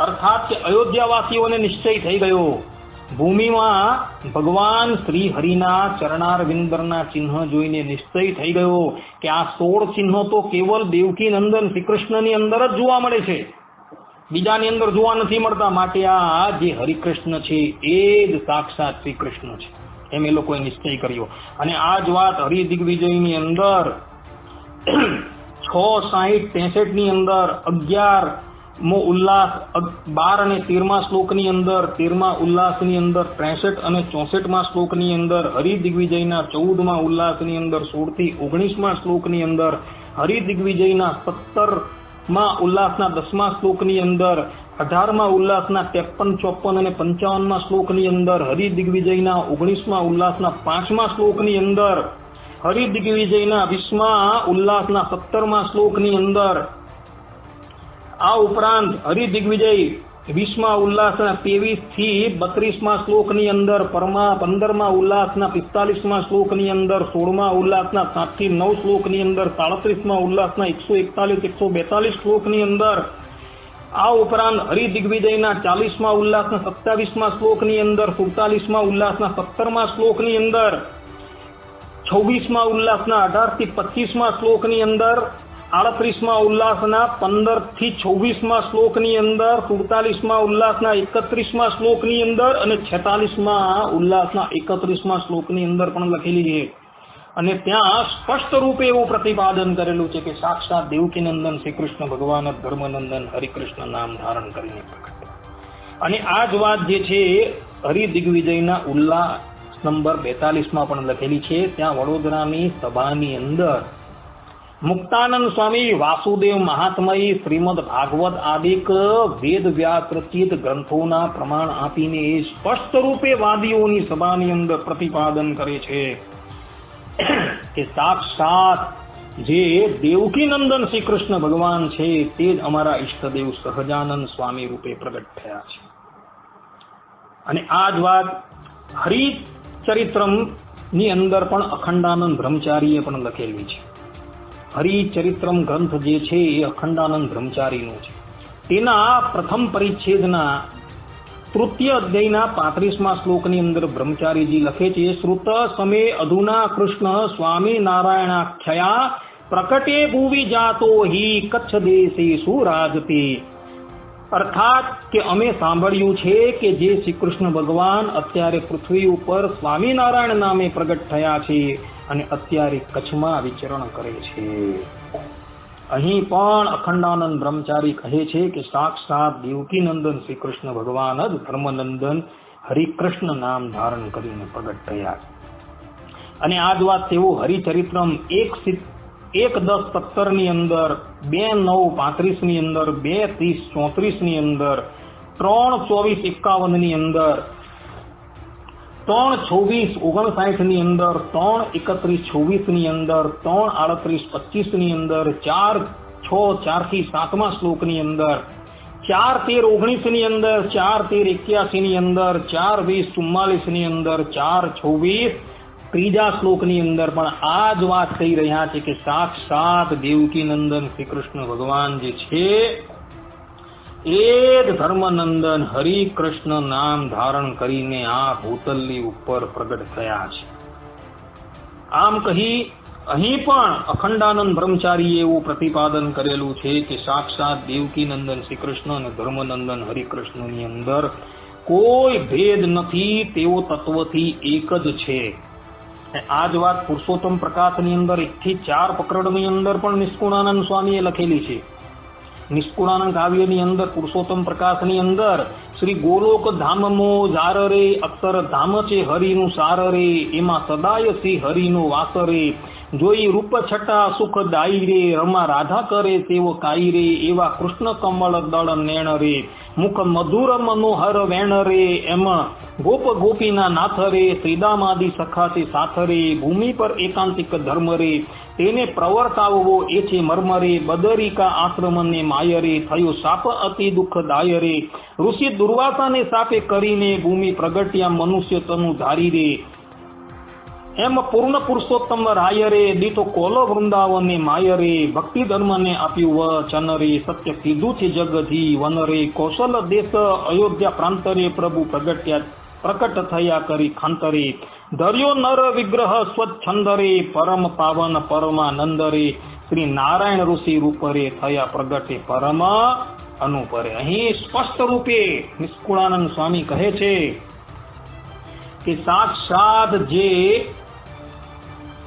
અર્થાત કે અયોધ્યાવાસીઓને નિશ્ચય થઈ ગયો, ભૂમિમાં ભગવાન શ્રી હરિના ચરણારવિંદરના ચિહ્ન જોઈને નિશ્ચય થઈ ગયો કે આ 16 ચિહ્નો તો કેવલ દેવકી નંદન શ્રી કૃષ્ણની અંદર જ જોવા મળે છે, બીજાની અંદર જોવા નથી મળતા. માટે આ જે હરિકૃષ્ણ છે એ જ સાક્ષાત શ્રી કૃષ્ણ છે એમ એ લોકોએ નિશ્ચય કર્યો. અને આ જ વાત હરિદિગ્વિજયની અંદર 6:60-63 ની અંદર 11મો ઉલ્લાસ 12 અને 13મા શ્લોકની અંદર 13મા ઉલ્લાસની અંદર 63 અને 64મા શ્લોકની અંદર હરિદિગ્વિજયના 14મા ઉલ્લાસની અંદર 16 થી 19મા શ્લોકની અંદર હરિદિગ્વિજયના 17મા ઉલ્લાસના 10મા શ્લોકની અંદર 18મા ઉલ્લાસના 53, 54 અને 55મા શ્લોકની અંદર હરિદિગ્વિજયના 19મા ઉલ્લાસના 5મા શ્લોકની અંદર હરિદિગ્વિજયના 20મા ઉલ્લાસના 17મા શ્લોકની અંદર આ ઉપરાંત હરિદિગ્વિજય 20મા ઉલ્લાસના 23 થી 32મા શ્લોકની અંદર, 15મા ઉલ્લાસના 45મા શ્લોકની અંદર, 16મા ઉલ્લાસના 7 થી 9 શ્લોકની અંદર, 37મા ઉલ્લાસના 141 142 શ્લોકની અંદર, આ ઉપરાંત હરિદિગ્વિજયના 40મા ઉલ્લાસના 27મા શ્લોકની અંદર, 47મા ઉલ્લાસના 17મા શ્લોકની અંદર, 26મા ઉલ્લાસના 18 થી 25મા શ્લોકની અંદર, 38મા ઉલ્લાસના 15 થી 24મા શ્લોકની અંદર, 47મા ઉલ્લાસના 31મા શ્લોકની અંદર અને 46મા ઉલ્લાસના 31મા શ્લોકની અંદર પણ લખેલી છે. અને ત્યાં સ્પષ્ટ રૂપે એવું પ્રતિપાદન કરેલું છે કે સાક્ષાત દેવકીનંદન શ્રી કૃષ્ણ ભગવાન જ ધર્મનંદન હરિકૃષ્ણ નામ ધારણ કરીને પ્રગટ. અને આ જ વાત જે છે હરિદિગ્વિજયના ઉલ્લાસ નંબર 42માં પણ લખેલી છે. ત્યાં વડોદરાની સભાની અંદર મુક્તાનંદ સ્વામી વાસુદેવ મહાત્મય શ્રીમદ ભાગવત આદિક વેદ વ્યાસ રચિત ગ્રંથોના પ્રમાણ આપીને એ સ્પષ્ટ રૂપે વાદીઓની સભાની અંદર પ્રતિપાદન કરે છે કે સાક્ષાત જે દેવકીનંદન શ્રી કૃષ્ણ ભગવાન છે તે જ અમારા ઈષ્ટદેવ સહજાનંદ સ્વામી રૂપે પ્રગટ થયા છે. અને આ જ વાત હરિચરિત્રમ ની અંદર પણ અખંડાનંદ બ્રહ્મચારીએ પણ લખેલી છે. હરિચરિત્રમ ગ્રંથ જે છે એ અખંડાનંદ બ્રહ્મચારીનું છે. તેના પ્રથમ પરિચ્છેદના તૃતીય અધ્યાયના 35મા શ્લોકની અંદર બ્રહ્મચારીજી લખે છે, શ્રુત સમે અધુના કૃષ્ણ સ્વામી નારાયણાખ્યા પ્રકટે ભુવિ જાતો હિ કચ્છ દેશે સુરાજતે. અર્થાત કે અમે સાંભળ્યું છે કે જે શ્રી કૃષ્ણ ભગવાન અત્યારે પૃથ્વી ઉપર સ્વામિનારાયણ નામે પ્રગટ થયા છે અને અત્યારે કચ્છમાં વિચરણ કરે છે. અહીં પણ અખંડાનંદ બ્રહ્મચારી કહે છે કે સાક્ષાત દેવકીનંદન શ્રી કૃષ્ણ ભગવાન જ ધર્મનંદન હરિકૃષ્ણ નામ ધારણ કરીને પ્રગટ થયા છે. અને આ જ વાત તેઓ હરિચરિત્રમ 1:10:17 ની અંદર, 2:9:35 ની અંદર, 2:30:34 ની અંદર, 3:24:51 ની અંદર, 3:26:59 ની અંદર, 3:31:26 ની અંદર, 3:38:25 ની અંદર, 4:6:4 થી 7મા શ્લોકની અંદર, 4:13:19 ની અંદર, 4:13:81 ની અંદર, 4:20:44 ની અંદર, 4:26 ત્રીજા શ્લોકની અંદર પણ આ જ વાત કહી રહ્યા છે કે સાક્ષાત દેવકીનંદન શ્રી કૃષ્ણ ભગવાન જે છે એ જ ધર્મનંદન હરિકૃષ્ણ નામ ધારણ કરીને આ ભૂતલની ઉપર પ્રગટ થયા છે. આમ કહી અહીં પણ અખંડાનંદ બ્રહ્મચારીએ એવું પ્રતિપાદન કરેલું છે કે સાક્ષાત દેવકીનંદન શ્રી કૃષ્ણ અને ધર્મનંદન હરિકૃષ્ણની અંદર કોઈ ભેદ નથી, તેઓ તત્વથી એક જ છે. આ જ વાત પુરુષોત્તમ પ્રકાશની અંદર 1 થી 4 પ્રકરણની અંદર પણ નિષ્કુળાનંદ સ્વામીએ લખેલી છે. નિષ્કુળાનંદ કાવ્યની અંદર પુરુષોત્તમ પ્રકાશની અંદર શ્રી ગોલોક ધામમો જાર રે અક્ષર ધામ છે હરિનું સાર રે, એમાં સદાય શ્રી હરિનો વાસ રે, જોઈ રૂપ છટા સુખ દાઈ રે, રમા રાધા કરે તેવો કાઈ રે, એવા કૃષ્ણ કમળ દળ નેણ રે, મુખ મધુર મનોહર વેણ રે, એમાં ગોપ ગોપીના નાથ રે, શ્રીદામાદિ સખાથી સાથ રે, ભૂમિ પર એકાંતિક ધર્મ રે, તેને પ્રવર્તાવવો એ છે મર્મ રે, બદરિકા આશ્રમને માય રે, થયો સાપ અતિ દુઃખદાય રે, ઋષિ દુર્વાસાને સાપે કરીને ભૂમિ પ્રગટ્યા મનુષ્ય તનુ ધારી રે, એમ પૂર્ણ પુરુષોત્તમ રાય રે, દીઠો કોલો વૃંદાવને માય રે, ભક્તિ ધર્મને આપ્યું વચન રે, સત્ય કીધું છે જગધી વન રે, કૌશલ દેશ અયોધ્યા પ્રાંત રે, પ્રભુ પ્રકટ થયા કરી ખાંતરે, ધર્યો નર વિગ્રહ સ્વચ્છંદ રે, પરમ પાવન પરમાનંદ રે, શ્રી નારાયણ ઋષિ રૂપ રે, થયા પ્રગટે પરમ અનુપરે. અહીં સ્પષ્ટ રૂપે નિષ્કુળાનંદ સ્વામી કહે છે કે સાક્ષાત જે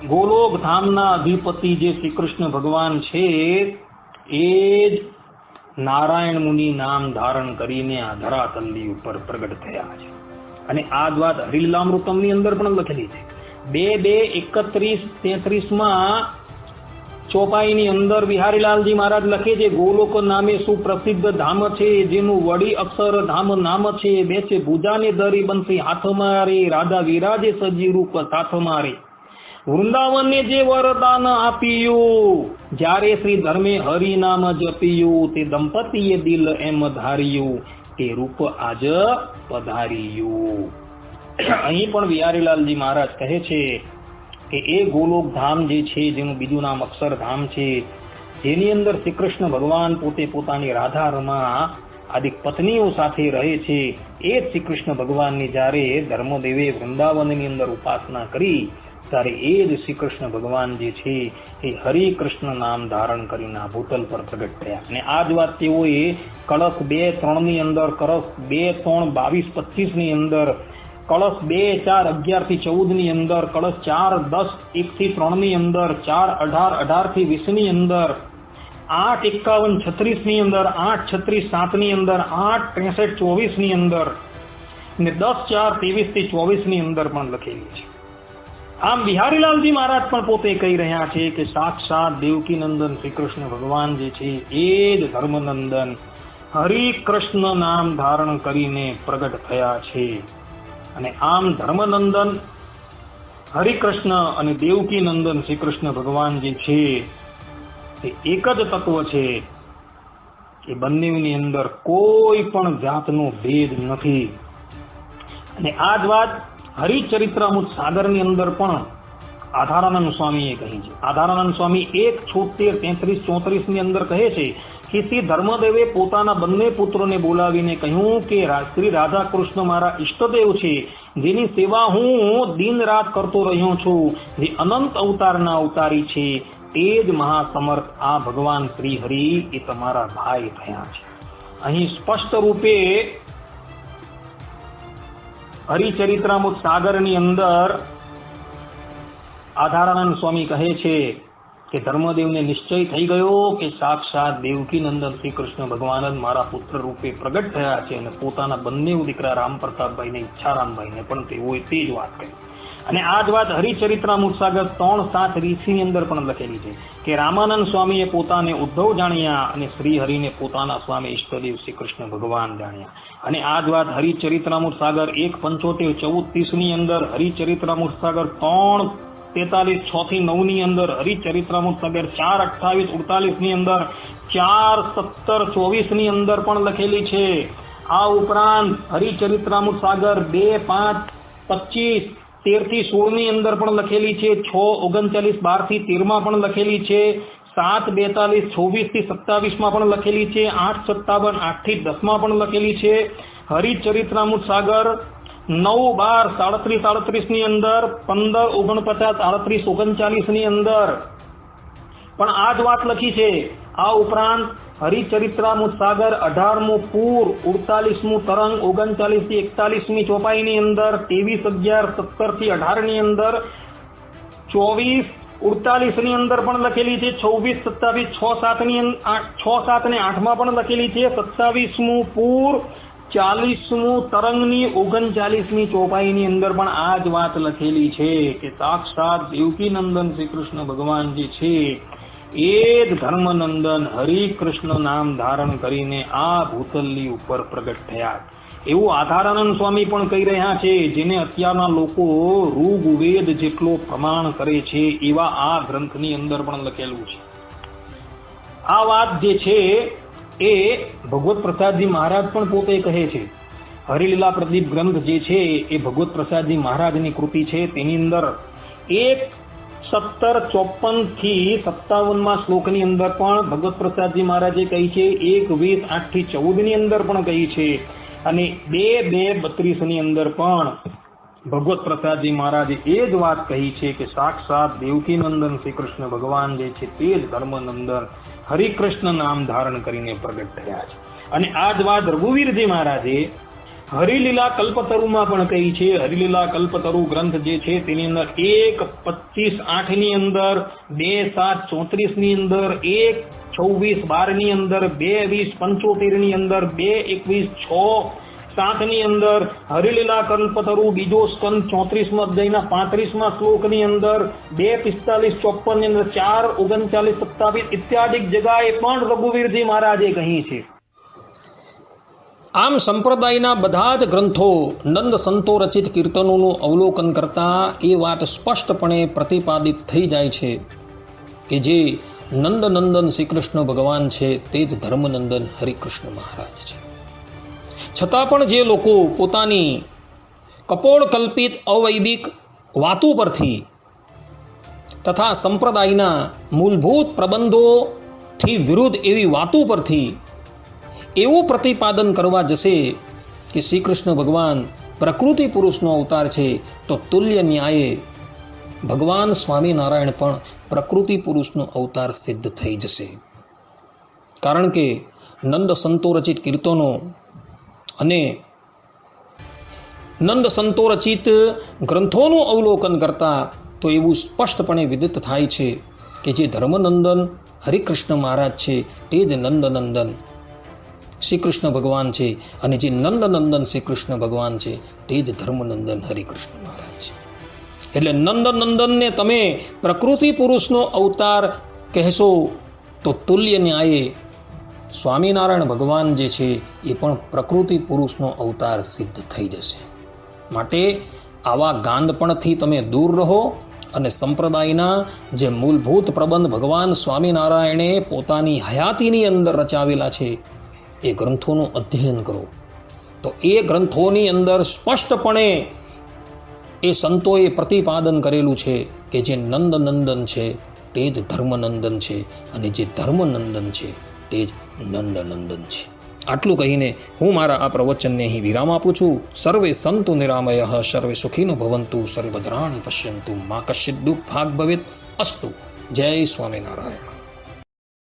ગોલોક ધામના અધિપતિ જે શ્રી કૃષ્ણ ભગવાન છે એ જ નારાયણ મુનિ નામ ધારણ કરીને આ ધરાતલની ઉપર પ્રગટ થયા છે. અને આ જ વાત હરિલીલામૃતમની અંદર પણ લખેલી છે. 2:31-33માં ચોપાઈની અંદર બિહારીલાલજી મહારાજ લખે છે, ગોલોક નામે સુપ્રસિદ્ધ ધામ છે, જેનું વડી અક્ષર ધામ નામ છે, બેસે ભુજાને ધરી બંસી હાથ મારે, રાધા વિરાજે સજી રૂપ સાથ મારે, વૃંદાવને જે વરદાન આપ્યું, જ્યારે શ્રી ધર્મે હરિનામ જપ્યું, તે દંપતીએ દિલ એમ ધાર્યું, તે રૂપ આજ પધાર્યું. અહીં પણ બિહારીલાલજી મહારાજ કહે છે કે એ ગોલોક ધામ જે છે, જેનું બીજું નામ અક્ષરધામ છે, જેની અંદર શ્રી કૃષ્ણ ભગવાન પોતે પોતાની રાધા રમા આદિક પત્નીઓ સાથે રહે છે, એ જ શ્રી કૃષ્ણ ભગવાનની જ્યારે ધર્મદેવે વૃંદાવનની અંદર ઉપાસના કરી, ત્યારે એ જ શ્રી કૃષ્ણ ભગવાન જે છે એ હરિ કૃષ્ણ નામ ધારણ કરીને આ ભૂતલ પર પ્રગટ થયા. અને આ જ વાત તેઓએ કળશ 2-3 ની અંદર, કળશ 2-3, 22-25 ની અંદર, કળશ 2-4, 11 થી 14 ની અંદર, કળશ 4-10, 1 થી 3 ની અંદર, 4-18, 18 થી 20 ની અંદર, 8-51, 36 ની અંદર, 8-36, 7 ની અંદર, 8-63, 24 ની અંદર, ને 10-4, 23 થી 24 ની અંદર પણ લખેલી છે. આમ બિહારીલાલજી મહારાજ પણ પોતે કહી રહ્યા છે કે સાક્ષાત દેવકી નંદન શ્રી કૃષ્ણ ભગવાન જે છે એ જ ધર્મનંદન હરિ કૃષ્ણ નામ ધારણ કરીને પ્રગટ થયા છે. અને આમ ધર્મનંદન હરિકૃષ્ણ અને દેવકી નંદન શ્રી કૃષ્ણ ભગવાન જે છે તે એક જ તત્વ છે. એ બંનેની અંદર કોઈ પણ જાતનો ભેદ નથી. અને આ જ વાત હરિચરિત્રામૃત સાગરની અંદર પણ આધારાનંદ સ્વામીએ કહી છે. આધારાનંદ સ્વામી 1:76-33-34 ની અંદર કહે છે કે શ્રી ધર્મદેવે પોતાના બંને પુત્રોને બોલાવીને કહ્યું કે શ્રી રાધા કૃષ્ણ મારા ઈષ્ટદેવ છે, જેની સેવા હું દિન રાત કરતો રહ્યો છું, જે અનંત અવતારના અવતારી છે, તે જ મહાસમર્થ આ ભગવાન શ્રી હરિ એ તમારા ભાઈ થયા છે. અહીં સ્પષ્ટ રૂપે હરિચરિત્રામૃત સાગરની અંદર આધારાનંદ સ્વામી કહે છે કે ધર્મદેવને નિશ્ચય થઈ ગયો કે સાક્ષાત દેવકી નંદન શ્રી કૃષ્ણ ભગવાન જ મારા પુત્ર રૂપે પ્રગટ થયા છે, અને પોતાના બંને દીકરા રામ પ્રતાપભાઈને, ઈચ્છારામભાઈને પણ તેઓએ તે જ વાત કરી. અને આ જ વાત હરિચરિત્રામૃત સાગર 3:7 ની અંદર પણ લખેલી છે કે રામાનંદ સ્વામીએ પોતાને ઉદ્ધવ જાણ્યા અને શ્રી હરિને પોતાના સ્વામી ઈષ્ટદેવ શ્રી કૃષ્ણ ભગવાન જાણ્યા. અને આ જ વાત હરિચરિત્રામૃત સાગર 1:75-14-30 ની અંદર, હરિચરિત્રામૃત સાગર 3:43-6-9 ની અંદર, હરિચરિત્રામૃત સાગર 4:28-48 ની અંદર, 4:17-24 ની અંદર પણ લખેલી છે. આ ઉપરાંત હરિચરિત્રામૃત સાગર 2:5-25, 13-16 ની અંદર પણ લખેલી છે, 6:39-12-13 માં પણ લખેલી છે, 7:42-24-27 માં પણ લખેલી છે, 8:57, 8-10 માં પણ લખેલી છે. હરિચરિત્રામૃત સાગર 9:12-37 ની અંદર, 15:49-38-39 ની અંદર પણ આ જ વાત લખી છે. આ ઉપરાંત હરિચરિત્રામૃત સાગર 18મું પૂર, 48મું તરંગ, 39-41મી ચોપાઈની અંદર, 23-11-17-18 ની અંદર, 24-48 ની અંદર પણ લખેલી છે, 26-27-6-7 ની 6-7 ને 8 માં પણ લખેલી છે, 27મું પૂર, 40મું તરંગની, 39મી ચોપાઈની અંદર પણ આ જ વાત લખેલી છે કે સાક્ષાત દેવકી નંદન શ્રી કૃષ્ણ ભગવાન જે છે એ જ ધર્મનંદન હરિકૃષ્ણ નામ ધારણ કરીને આ ભૂતલની ઉપર પ્રગટ થયા. એવું આધારાનંદ સ્વામી પણ કહી રહ્યા છે, જેને અત્યારના લોકો ઋગ્વેદ જેટલો પ્રમાણ કરે છે એવા આ ગ્રંથની અંદર પણ લખેલું છે. આ વાત જે છે એ ભગવત પ્રસાદજી મહારાજ પણ પોતે કહે છે. હરિલીલા પ્રદીપ ગ્રંથ જે છે એ ભગવત પ્રસાદજી મહારાજની કૃતિ છે. તેની અંદર 17:54-57 શ્લોકની અંદર પણ ભગવત પ્રસાદજી મહારાજે કહી છે, 1:20-8-14 ની અંદર પણ કહી છે, અને 2:32 ની અંદર પણ ભગવત પ્રસાદજી મહારાજે એ જ વાત કહી છે કે સાક્ષાત દેવકી નંદન શ્રી કૃષ્ણ ભગવાન જે છે તે જ ધર્મનંદન હરિકૃષ્ણ નામ ધારણ કરીને પ્રગટ થયા છે. અને આ જ વાત રઘુવીરજી મહારાજે હરિલીલા કલ્પતરુમાં પણ કહી છે. હરિલીલા કલ્પતરુ ગ્રંથ જે છે તેની અંદર 1:25-8 ની અંદર, 2:7-34 ની અંદર, 1:26-12 ની અંદર, 2:20-75 ની અંદર, 2:21-6-7 ની અંદર, હરિલીલા કલ્પતરુ બીજો સ્કંદ 34મા અધ્યાયના 35મા શ્લોકની અંદર, 2:45-54 ની અંદર, 4:39-27 ઇત્યાદિ જગાએ પણ રઘુવીરજી મહારાજે કહી છે. આમ સંપ્રદાયના બધા જ ગ્રંથો નંદ સંતો રચિત કીર્તનોનું અવલોકન કરતા એ વાત સ્પષ્ટપણે પ્રતિપાદિત થઈ જાય છે કે જે નંદનંદન શ્રી કૃષ્ણ ભગવાન છે તે જ ધર્મનંદન હરિકૃષ્ણ મહારાજ છે. છતાં પણ જે લોકો પોતાની કપોળ કલ્પિત અવૈદિક વાતો પરથી તથા સંપ્રદાયના મૂળભૂત પ્રબંધોથી વિરુદ્ધ એવી વાતો પરથી એવું પ્રતિપાદન કરવા જશે કે શ્રી કૃષ્ણ ભગવાન પ્રકૃતિ પુરુષનો અવતાર છે, તો તુલ્ય ન્યાયે ભગવાન સ્વામિનારાયણ પણ પ્રકૃતિ પુરુષનો અવતાર સિદ્ધ થઈ જશે. કારણ કે નંદ સંતો રચિત કીર્તનો અને નંદ સંતો રચિત ગ્રંથોનું અવલોકન કરતા તો એવું સ્પષ્ટપણે વિદિત થાય છે કે જે ધર્મનંદન હરિકૃષ્ણ મહારાજ છે તે જ નંદનંદન શ્રી કૃષ્ણ ભગવાન છે, અને જે નંદનંદન શ્રી કૃષ્ણ ભગવાન છે તે જ ધર્મનંદન હરિકૃષ્ણ મહારાજ છે. એટલે નંદનંદનને તમે પ્રકૃતિ પુરુષનો અવતાર કહેશો તો તુલ્ય ન્યાયે સ્વામિનારાયણ ભગવાન જે છે એ પણ પ્રકૃતિ પુરુષનો અવતાર સિદ્ધ થઈ જશે. માટે આવા ગાંડપણથી તમે દૂર રહો અને સંપ્રદાયના જે મૂળભૂત પ્રબંધ ભગવાન સ્વામિનારાયણે પોતાની હયાતીની અંદર રચાવેલા છે એ ગ્રંથોનું અધ્યયન કરો. તો એ ગ્રંથોની અંદર સ્પષ્ટપણે એ સંતોએ પ્રતિપાદન કરેલું છે કે જે નંદનંદન છે તે જ ધર્મનંદન છે, અને જે ધર્મનંદન છે તે જ નંદનંદન છે. આટલું કહીને હું મારા આ પ્રવચનને અહીં વિરામ આપું છું. સર્વે સંતુ નિરામયઃ, સર્વે સુખીનો ભવંતુ, સર્વે ભદ્રાણિ પશ્યન્તુ, મા કશ્ચિદ દુઃખ ભાગ ભવેત અસ્તુ. જય સ્વામિનારાયણ.